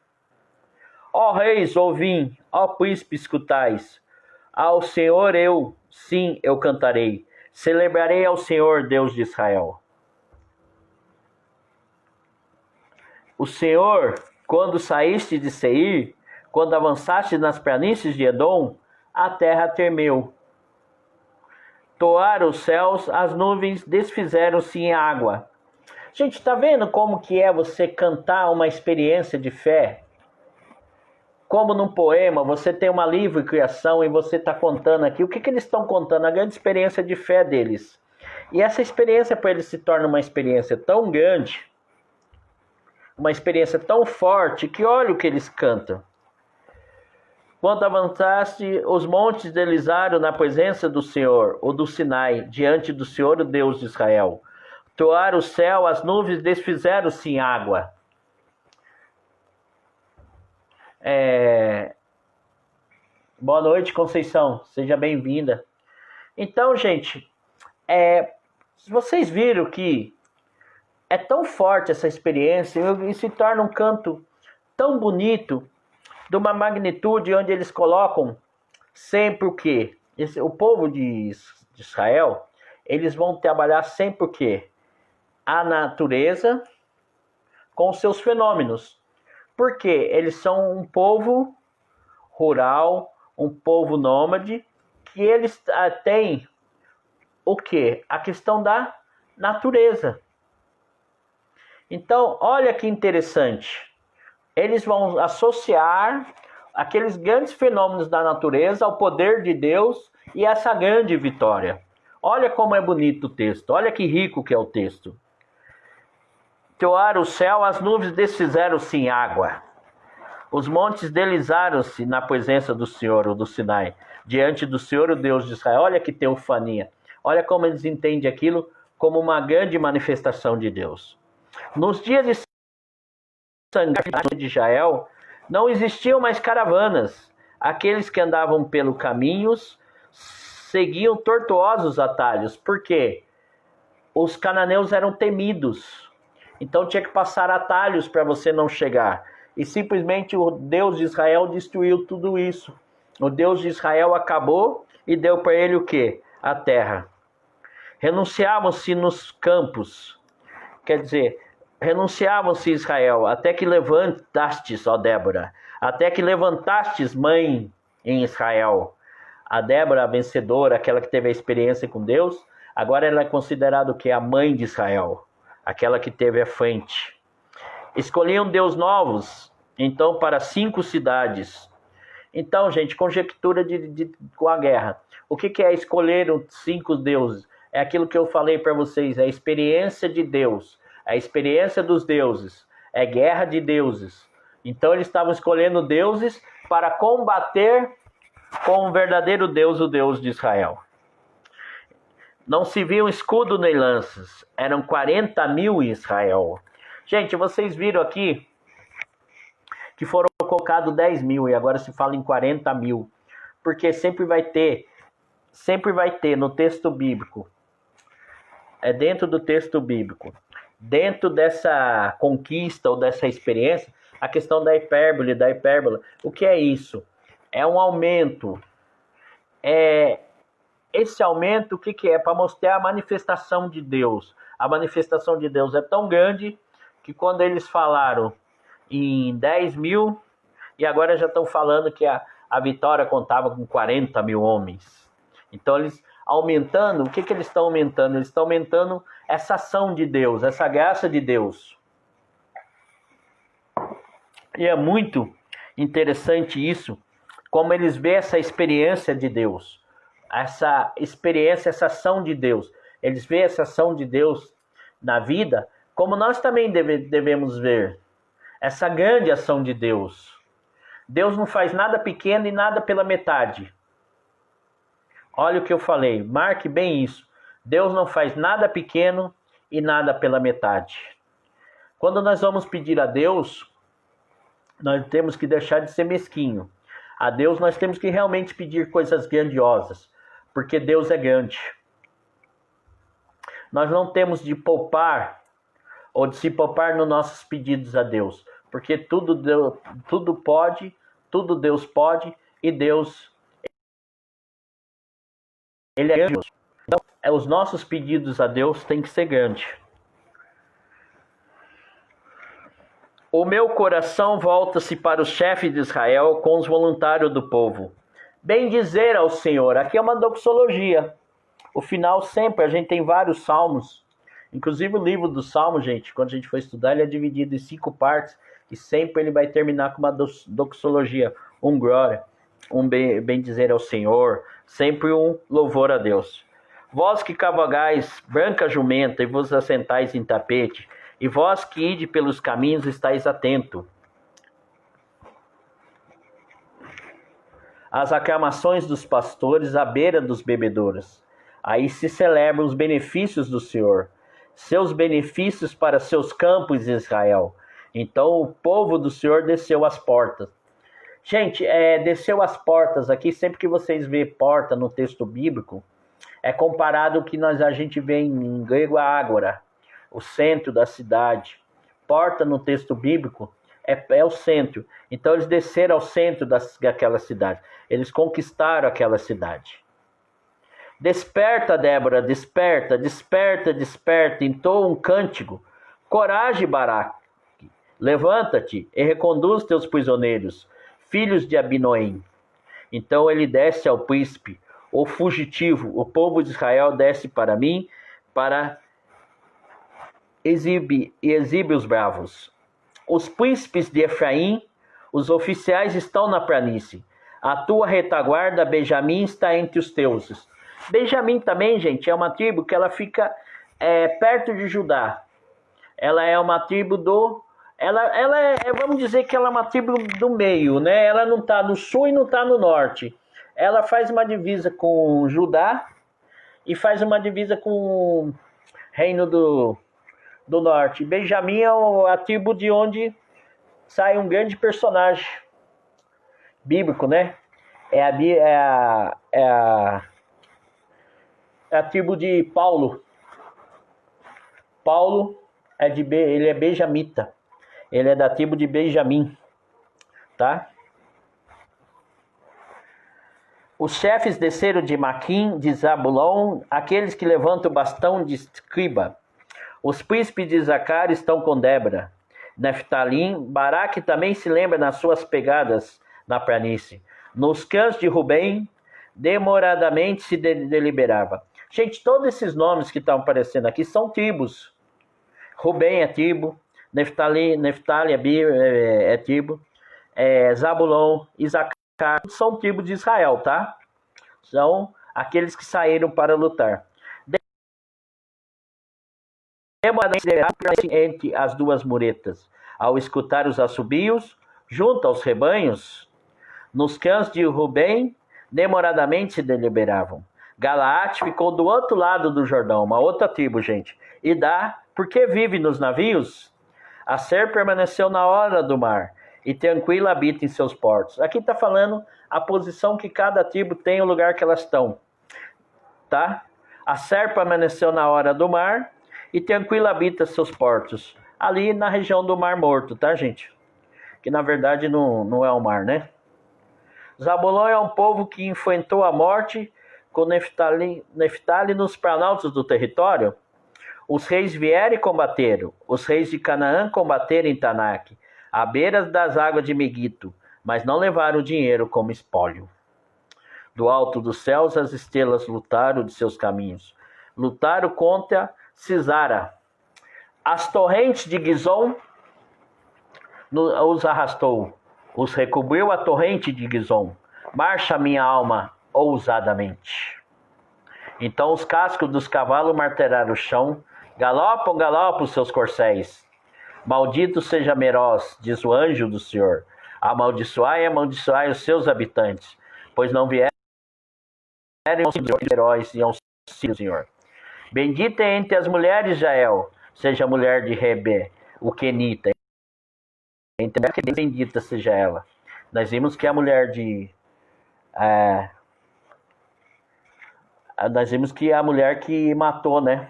Ó reis, ouvim, ó príncipes, escutais. Ao Senhor eu cantarei. Celebrarei ao Senhor, Deus de Israel. O Senhor, quando saíste de Seir, quando avançaste nas planícies de Edom, a terra tremeu. Toaram os céus, as nuvens desfizeram-se em água. Gente, está vendo como que é você cantar uma experiência de fé? Como num poema, você tem uma livre criação e você está contando aqui. O que eles estão contando? A grande experiência de fé deles. E essa experiência para eles se torna uma experiência tão grande uma experiência tão forte que olha o que eles cantam. Quando avançaste os montes delizaram na presença do Senhor, ou do Sinai, diante do Senhor, o Deus de Israel. Toaram o céu, as nuvens desfizeram-se em água. Boa noite, Conceição. Seja bem-vinda. Então, gente, vocês viram que é tão forte essa experiência e se torna um canto tão bonito, de uma magnitude onde eles colocam sempre o quê? O povo de Israel, eles vão trabalhar sempre o quê? A natureza com seus fenômenos. Porque eles são um povo rural, um povo nômade, que eles têm o quê? A questão da natureza. Então, olha que interessante. Eles vão associar aqueles grandes fenômenos da natureza ao poder de Deus e essa grande vitória. Olha como é bonito o texto, olha que rico que é o texto. Toaram o céu, as nuvens desfizeram-se em água. Os montes deslizaram-se na presença do Senhor, ou do Sinai, diante do Senhor, o Deus de Israel. Olha que teofania. Olha como eles entendem aquilo como uma grande manifestação de Deus. Nos dias de Israel, não existiam mais caravanas. Aqueles que andavam pelos caminhos seguiam tortuosos atalhos. Por quê? Os cananeus eram temidos. Então tinha que passar atalhos para você não chegar. E simplesmente o Deus de Israel destruiu tudo isso. O Deus de Israel acabou e deu para ele o quê? A terra. Renunciavam-se nos campos. Quer dizer, renunciavam-se Israel, até que levantastes, ó Débora, até que levantastes mãe em Israel. A Débora, a vencedora, aquela que teve a experiência com Deus, agora ela é considerada o quê? A mãe de Israel, aquela que teve a frente. Escolhiam Deus novos, então, para 5 cidades. Então, gente, conjectura com a guerra. O que é escolher 5 deuses? É aquilo que eu falei para vocês, é a experiência de Deus, a experiência dos deuses, é guerra de deuses. Então, eles estavam escolhendo deuses para combater com o verdadeiro Deus, o Deus de Israel. Não se viu escudo nem lanças, eram 40.000 em Israel. Gente, vocês viram aqui que foram colocados 10.000 e agora se fala em 40.000. Porque sempre vai ter no texto bíblico, dentro do texto bíblico, dentro dessa conquista ou dessa experiência, a questão da hipérbole. O que é isso? É um aumento. Esse aumento, o que é? Para mostrar a manifestação de Deus. A manifestação de Deus é tão grande que quando eles falaram em 10.000, e agora já estão falando que a vitória contava com 40.000 homens. Então eles aumentando, o que eles estão aumentando? Eles estão aumentando essa ação de Deus, essa graça de Deus. E é muito interessante isso, como eles veem essa experiência de Deus, essa experiência, essa ação de Deus. Eles veem essa ação de Deus na vida, como nós também devemos ver essa grande ação de Deus. Deus não faz nada pequeno e nada pela metade. Olha o que eu falei, marque bem isso. Deus não faz nada pequeno e nada pela metade. Quando nós vamos pedir a Deus, nós temos que deixar de ser mesquinho. A Deus nós temos que realmente pedir coisas grandiosas, porque Deus é grande. Nós não temos de poupar ou de se poupar nos nossos pedidos a Deus, porque tudo Deus pode e Deus, Ele é grande. Então, os nossos pedidos a Deus têm que ser grandes. O meu coração volta-se para o chefe de Israel com os voluntários do povo. Bem dizer ao Senhor. Aqui é uma doxologia. O final sempre, a gente tem vários salmos. Inclusive o livro dos salmos, gente, quando a gente for estudar, ele é dividido em 5 partes. E sempre ele vai terminar com uma doxologia. Um glória, um bem dizer ao Senhor. Sempre um louvor a Deus. Vós que cavalgais branca jumenta e vos assentais em tapete, E vós que ide pelos caminhos estáis atento. As aclamações dos pastores à beira dos bebedouros. Aí se celebram os benefícios do Senhor, seus benefícios para seus campos, Israel. Então o povo do Senhor desceu às portas. Gente, desceu às portas aqui, sempre que vocês vê porta no texto bíblico, é comparado ao que a gente vê em grego a ágora, o centro da cidade. Porta no texto bíblico é o centro. Então eles desceram ao centro daquela cidade. Eles conquistaram aquela cidade. Desperta, Débora, desperta, desperta, desperta, entoa um cântico. Coragem, Baraque, levanta-te e reconduz teus prisioneiros, filhos de Abinoém. Então ele desce ao príncipe, o fugitivo, o povo de Israel desce para mim, para exibe os bravos. Os príncipes de Efraim, os oficiais estão na planície. A tua retaguarda, Benjamim, está entre os teus. Benjamim também, gente, é uma tribo que ela fica perto de Judá. Ela é uma tribo vamos dizer que ela é uma tribo do meio, né? Ela não está no sul e não está no norte. Ela faz uma divisa com Judá e faz uma divisa com o reino do norte. Benjamim é a tribo de onde sai um grande personagem bíblico, né? É a tribo de Paulo. Paulo ele é benjamita. Ele é da tribo de Benjamim, tá? Os chefes desceram de Maquim, de Zabulon, aqueles que levantam o bastão de escriba. Os príncipes de Zacar estão com Débora. Neftalim, Baraque também se lembra nas suas pegadas na planície. Nos cães de Rubem, demoradamente se deliberava. Gente, todos esses nomes que estão aparecendo aqui são tribos. Rubem é tribo, Neftali é tribo, Zabulon, Isacar são tribos de Israel, tá? São aqueles que saíram para lutar. Entre as duas muretas, ao escutar os assobios, junto aos rebanhos, nos cães de Rubem, demoradamente se deliberavam. Galaate ficou do outro lado do Jordão, uma outra tribo, gente. E Dá, porque vive nos navios, Aser permaneceu na hora do mar, e tranquila habita em seus portos. Aqui está falando a posição que cada tribo tem, o lugar que elas estão. Tá? Aser permaneceu na hora do mar, e tranquila habita seus portos. Ali na região do Mar Morto, tá, gente? Que na verdade não é o mar, né? Zabulon é um povo que enfrentou a morte com Neftali nos planaltos do território. Os reis vieram e combateram. Os reis de Canaã combateram em Tanak, à beira das águas de Megito, mas não levaram o dinheiro como espólio. Do alto dos céus as estrelas lutaram de seus caminhos. Lutaram contra Cisara. As torrentes de Gizom os arrastou. Os recobriu a torrente de Gizom. Marcha minha alma ousadamente. Então os cascos dos cavalos martelaram o chão. Galopam, galopam os seus corcéis. Maldito seja Meroz, diz o anjo do Senhor. Amaldiçoai, amaldiçoai os seus habitantes, pois não vieram os heróis e auxílio, Senhor. Bendita é entre as mulheres Jael, seja a mulher de Rebe, o Kenita. Bendita seja ela. Nós vimos que a mulher de... nós vimos que a mulher que matou, né?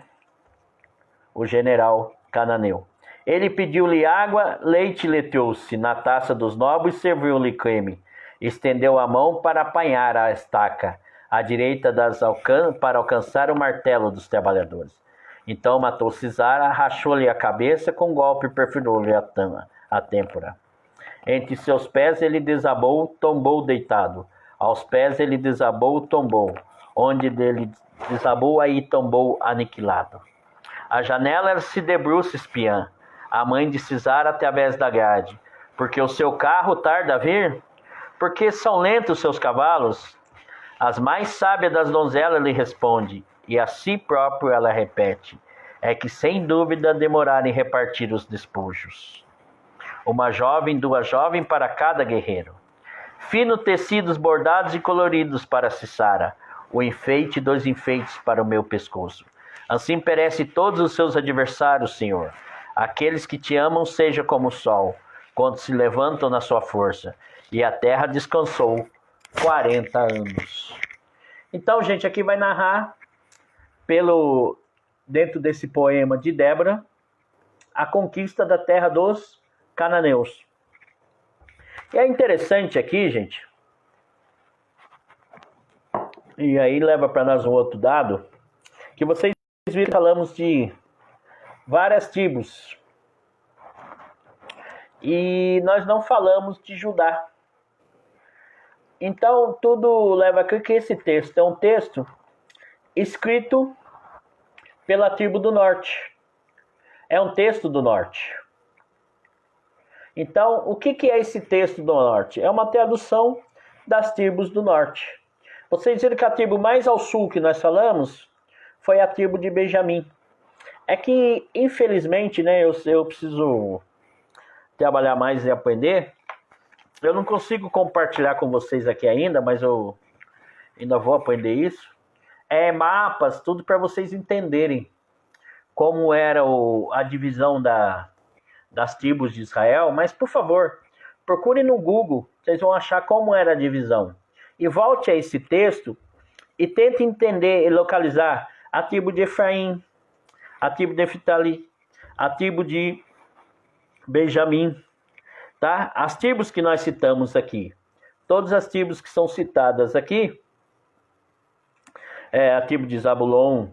O general cananeu. Ele pediu-lhe água, leite lhe trouxe, na taça dos nobres serviu-lhe creme. Estendeu a mão para apanhar a estaca, à direita para alcançar o martelo dos trabalhadores. Então matou Cisara, rachou-lhe a cabeça, com golpe perfurou-lhe a têmpora. Entre seus pés ele desabou, tombou deitado. Aos pés ele desabou, tombou. Onde dele desabou, aí tombou aniquilado. A janela se debruça espiã, a mãe de Cisara através da grade. Porque o seu carro tarda a vir? Porque são lentos os seus cavalos? As mais sábias das donzelas lhe responde, e a si próprio ela repete. é que sem dúvida demoraram em repartir os despojos. Uma jovem, duas jovens para cada guerreiro. Fino tecidos bordados e coloridos para Sissara, o enfeite dos enfeites para o meu pescoço. Assim perece todos os seus adversários, Senhor. Aqueles que te amam seja como o sol, quando se levantam na sua força. E a terra descansou 40 anos. Então, gente, aqui vai narrar, dentro desse poema de Débora, a conquista da terra dos cananeus. E é interessante aqui, gente, e aí leva para nós um outro dado, que vocês viram que falamos de várias tribos, e nós não falamos de Judá. Então, tudo leva a crer que esse texto é um texto escrito pela tribo do norte. É um texto do norte. Então, o que é esse texto do norte? É uma tradução das tribos do norte. Vocês viram que a tribo mais ao sul que nós falamos foi a tribo de Benjamim. É que, infelizmente, né, eu preciso trabalhar mais e aprender. Eu não consigo compartilhar com vocês aqui ainda, mas eu ainda vou aprender isso. Mapas, tudo para vocês entenderem como era a divisão das tribos de Israel. Mas, por favor, procure no Google, vocês vão achar como era a divisão. E volte a esse texto e tente entender e localizar a tribo de Efraim, a tribo de Neftali, a tribo de Benjamim, tá? As tribos que nós citamos aqui, todas as tribos que são citadas aqui, a tribo de Zabulon,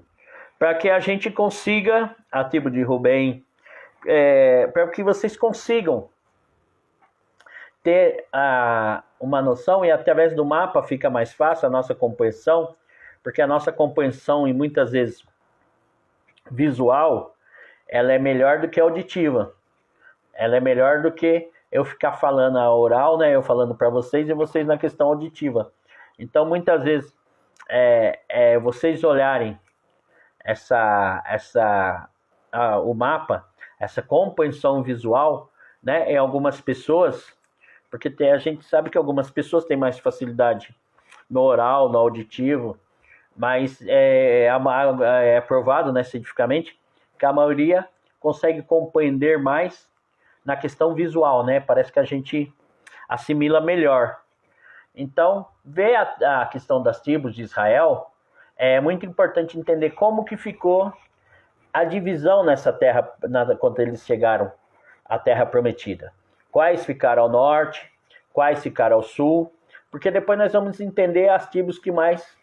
para que a gente consiga, a tribo de Rubem, para que vocês consigam ter uma noção, e através do mapa fica mais fácil a nossa compreensão, porque a nossa compreensão, e muitas vezes visual, ela é melhor do que auditiva. Ela é melhor do que eu ficar falando a oral, né? Eu falando para vocês e vocês na questão auditiva. Então, muitas vezes, vocês olharem o mapa, essa compreensão visual, né? Em algumas pessoas, porque a gente sabe que algumas pessoas têm mais facilidade no oral, no auditivo, mas é provado, né, cientificamente, que a maioria consegue compreender mais na questão visual, né? Parece que a gente assimila melhor. Então, ver a questão das tribos de Israel, é muito importante entender como que ficou a divisão nessa terra, quando eles chegaram à terra prometida. Quais ficaram ao norte, quais ficaram ao sul, porque depois nós vamos entender as tribos que mais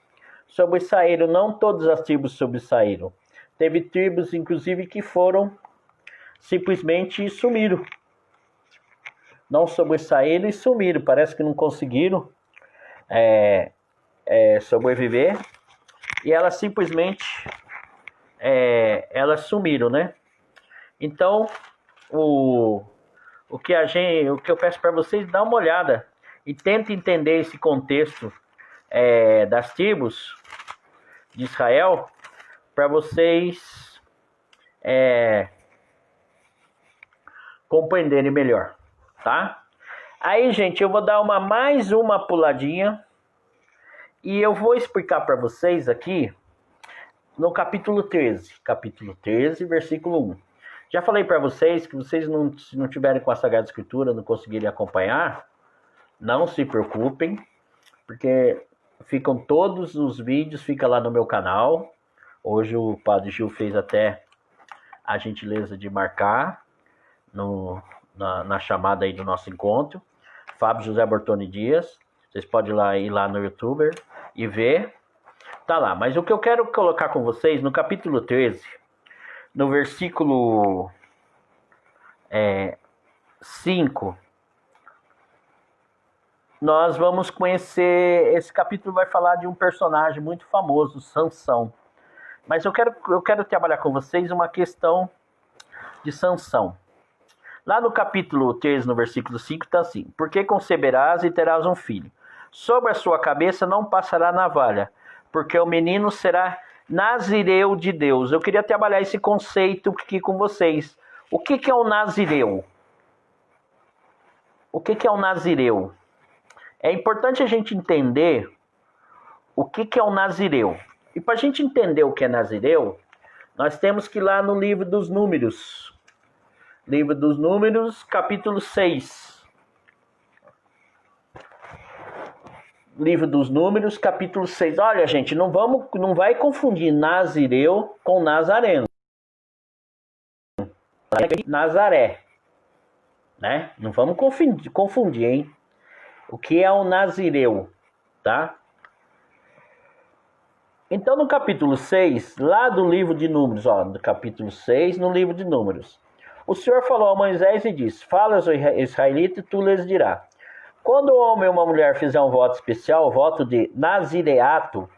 sobressaíram. Não todas as tribos sobressaíram. Teve tribos, inclusive, que simplesmente sumiram. Não sobressaíram e sumiram. Parece que não conseguiram sobreviver. E elas simplesmente elas sumiram, né? Então, o que eu peço para vocês, dá uma olhada e tente entender esse contexto das tribos de Israel, para vocês compreenderem melhor, tá? Aí, gente, eu vou dar mais uma puladinha e eu vou explicar para vocês aqui no capítulo 13, versículo 1. Já falei para vocês que vocês se não tiverem com a Sagrada Escritura, não conseguirem acompanhar, não se preocupem, porque ficam todos os vídeos, fica lá no meu canal. Hoje o Padre Gil fez até a gentileza de marcar na chamada aí do nosso encontro. Fábio José Bortoni Dias. Vocês podem ir lá no YouTube e ver. Tá lá, mas o que eu quero colocar com vocês, no capítulo 13, no versículo 5, nós vamos conhecer, esse capítulo vai falar de um personagem muito famoso, Sansão. Mas eu quero trabalhar com vocês uma questão de Sansão. Lá no capítulo 13, no versículo 5, está assim: porque conceberás e terás um filho. Sobre a sua cabeça não passará navalha, porque o menino será Nazireu de Deus. Eu queria trabalhar esse conceito aqui com vocês. O que é o Nazireu? O que é o Nazireu? É importante a gente entender o que é o Nazireu. E para a gente entender o que é Nazireu, nós temos que ir lá no livro dos Números. Livro dos Números, capítulo 6. Livro dos Números, capítulo 6. Olha, gente, não vai confundir Nazireu com Nazareno. Nazaré, né? Não vamos confundir, hein? O que é o Nazireu, tá? Então, no capítulo 6, lá do livro de Números, no capítulo 6, no livro de Números, o Senhor falou a Moisés e disse: Fala aos israelitas e tu lhes dirá: quando um homem ou uma mulher fizer um voto especial, o voto de nazireato,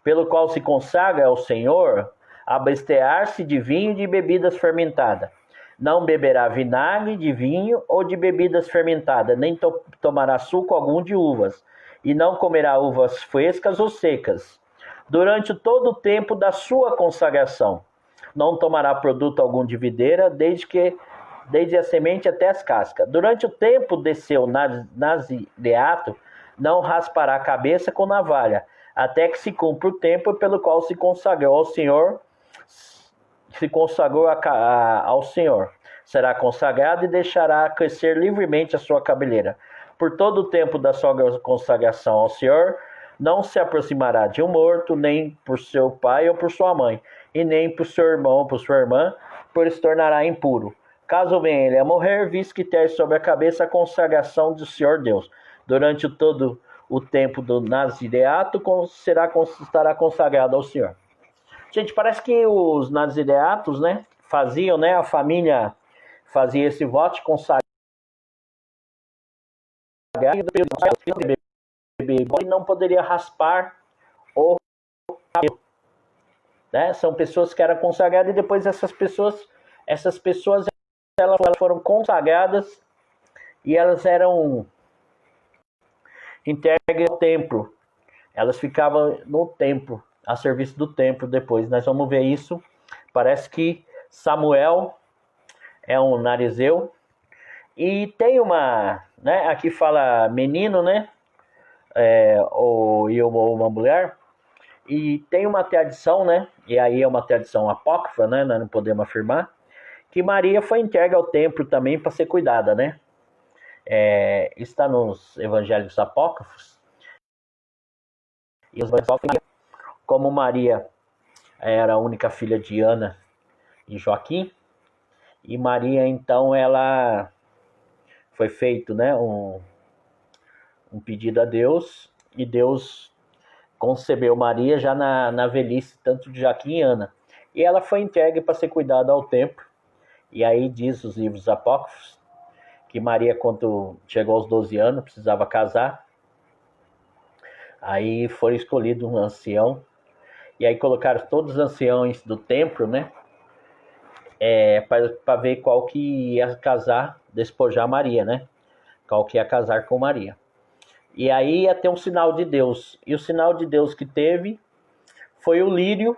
pelo qual se consagra ao Senhor, abster-se de vinho e de bebidas fermentadas. Não beberá vinagre de vinho ou de bebidas fermentadas, nem tomará suco algum de uvas, e não comerá uvas frescas ou secas. Durante todo o tempo da sua consagração, não tomará produto algum de videira, desde a semente até as cascas. Durante o tempo de seu nazireato, não raspará a cabeça com navalha, até que se cumpra o tempo pelo qual se consagrou ao Senhor, ao Senhor. Será consagrado e deixará crescer livremente a sua cabeleira. Por todo o tempo da sua consagração ao Senhor, não se aproximará de um morto, nem por seu pai ou por sua mãe, e nem por seu irmão ou por sua irmã, pois se tornará impuro. Caso venha ele a morrer, visto que ter sobre a cabeça a consagração do Senhor Deus. Durante todo o tempo do nazireato, estará consagrado ao Senhor. Gente, parece que os nazireatos, né, faziam, né, a família fazia esse voto de consagrar e não poderia raspar o cabelo, né? São pessoas que eram consagradas e depois essas pessoas elas foram consagradas e elas eram entregues ao templo. Elas ficavam no templo, a serviço do templo depois. Nós vamos ver isso. Parece que Samuel é um narizeu. E tem uma, né? Aqui fala menino, né? Ou uma mulher. E tem uma tradição, né? E aí é uma tradição apócrifa, né? Nós não podemos afirmar. Que Maria foi entregue ao templo também para ser cuidada, né? Está nos evangelhos apócrifos. E os evangelhos, como Maria era a única filha de Ana e Joaquim, e Maria, então, ela foi feito, né, um pedido a Deus, e Deus concebeu Maria já na velhice, tanto de Joaquim e Ana. E ela foi entregue para ser cuidada ao templo. E aí diz os livros apócrifos que Maria, quando chegou aos 12 anos, precisava casar. Aí foi escolhido um ancião. E aí colocaram todos os anciões do templo, né? Para ver qual que ia casar, despojar Maria, né? Qual que ia casar com Maria. E aí ia ter um sinal de Deus. E o sinal de Deus que teve foi o lírio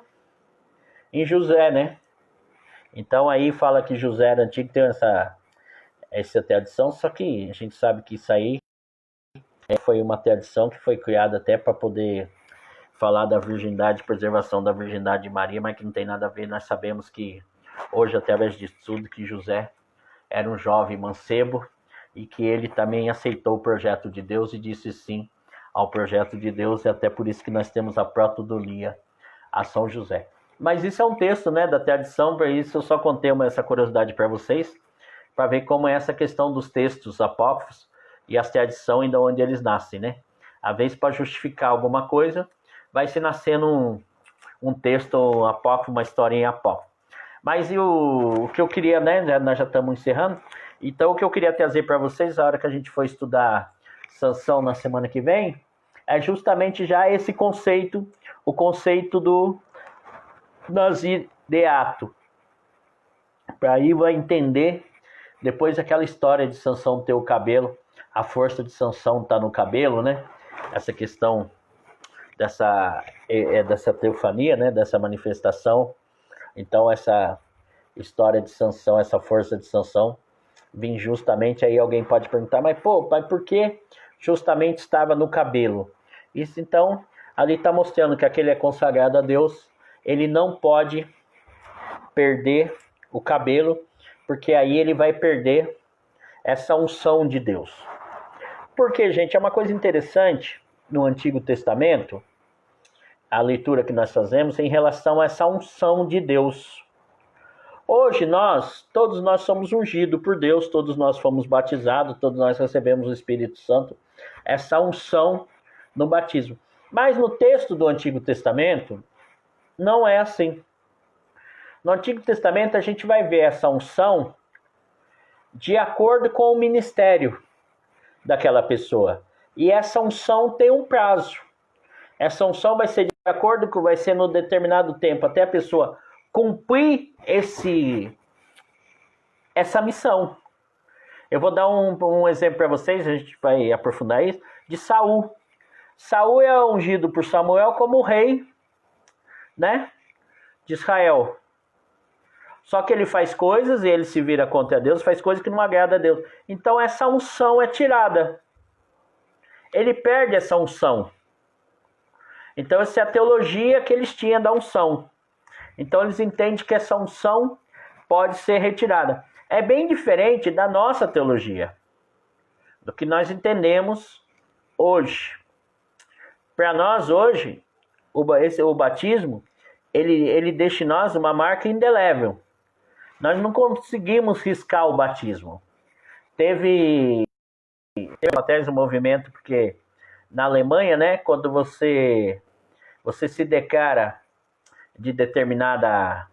em José, né? Então aí fala que José era antigo, tem essa tradição, só que a gente sabe que isso aí foi uma tradição que foi criada até para poder falar da virgindade, preservação da virgindade de Maria, mas que não tem nada a ver. Nós sabemos que hoje, através disso tudo, que José era um jovem mancebo e que ele também aceitou o projeto de Deus e disse sim ao projeto de Deus, e até por isso que nós temos a protodolia a São José. Mas isso é um texto, né, da tradição, para isso eu só contei essa curiosidade para vocês, para ver como é essa questão dos textos apócrifos e as tradições de onde eles nascem, né? Às vezes, para justificar alguma coisa, vai se nascendo um texto apócrifo, uma historinha apócrifa. Mas o que eu queria, né, nós já estamos encerrando, então o que eu queria trazer para vocês, a hora que a gente for estudar Sansão na semana que vem, é justamente já esse conceito, o conceito do nazireato. Para aí vai entender, depois aquela história de Sansão ter o cabelo, a força de Sansão está no cabelo, né? Essa questão dessa teofania, né? Dessa manifestação. Então essa história de Sansão, essa força de Sansão, vem justamente aí. Alguém pode perguntar, mas pô, pai, por que justamente estava no cabelo? Isso então, ali está mostrando que aquele é consagrado a Deus, ele não pode perder o cabelo, porque aí ele vai perder essa unção de Deus. Porque, gente, é uma coisa interessante no Antigo Testamento, a leitura que nós fazemos em relação a essa unção de Deus. Hoje todos nós somos ungidos por Deus, todos nós fomos batizados, todos nós recebemos o Espírito Santo, essa unção no batismo. Mas no texto do Antigo Testamento, não é assim. No Antigo Testamento a gente vai ver essa unção de acordo com o ministério daquela pessoa. E essa unção tem um prazo. Essa unção vai ser de acordo com, vai ser no determinado tempo, até a pessoa cumprir essa missão. Eu vou dar um exemplo para vocês, a gente vai aprofundar isso, de Saul. Saul é ungido por Samuel como rei, né, de Israel. Só que ele faz coisas e ele se vira contra Deus, faz coisas que não agrada a Deus. Então essa unção é tirada. Ele perde essa unção. Então essa é a teologia que eles tinham da unção. Então eles entendem que essa unção pode ser retirada. É bem diferente da nossa teologia, do que nós entendemos hoje. Para nós hoje, o batismo, ele deixa em nós uma marca indelével. Nós não conseguimos riscar o batismo. Teve até um movimento, porque na Alemanha, né, quando você se declara de determinada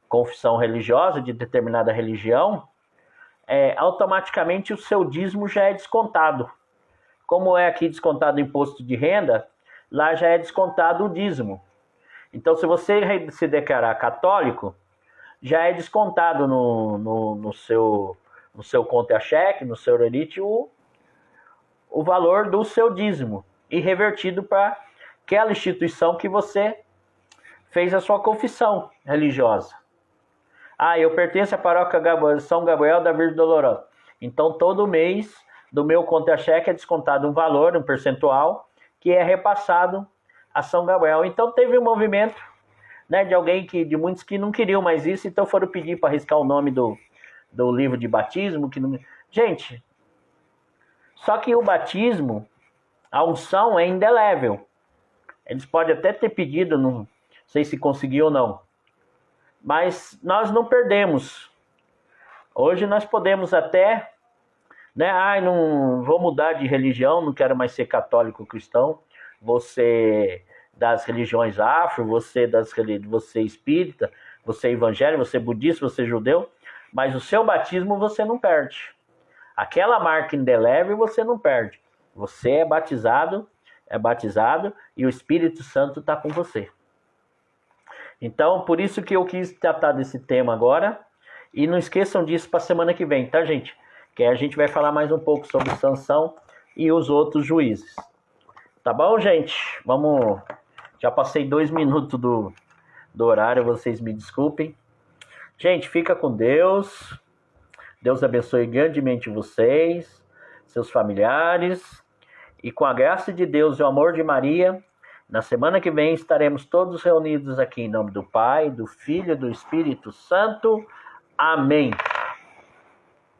confissão religiosa, de determinada religião, automaticamente o seu dízimo já é descontado. Como é aqui descontado o imposto de renda, lá já é descontado o dízimo. Então, se você se declarar católico, já é descontado no seu contra-cheque, no seu elite, o valor do seu dízimo e revertido para aquela instituição que você fez a sua confissão religiosa. Eu pertenço à paróquia São Gabriel da Virgem Dolorosa. Então, todo mês, do meu contra-cheque é descontado um valor, um percentual, que é repassado a São Gabriel. Então, teve um movimento, né, de muitos que não queriam mais isso, então foram pedir para riscar o nome do livro de batismo. Gente, só que o batismo, a unção é indelével. Eles podem até ter pedido, não sei se conseguiu ou não, mas nós não perdemos. Hoje nós podemos até, né, não vou mudar de religião, não quero mais ser católico ou cristão, você das religiões afro, você espírita, você evangélico, você budista, você judeu, mas o seu batismo você não perde. Aquela marca indelével você não perde. Você é batizado e o Espírito Santo está com você. Então, por isso que eu quis tratar desse tema agora. E não esqueçam disso para a semana que vem, tá, gente? Que aí a gente vai falar mais um pouco sobre Sansão e os outros juízes. Tá bom, gente? Vamos... Já passei 2 minutos do horário, vocês me desculpem. Gente, fica com Deus. Deus abençoe grandemente vocês, seus familiares. E com a graça de Deus e o amor de Maria, na semana que vem estaremos todos reunidos aqui em nome do Pai, do Filho e do Espírito Santo. Amém.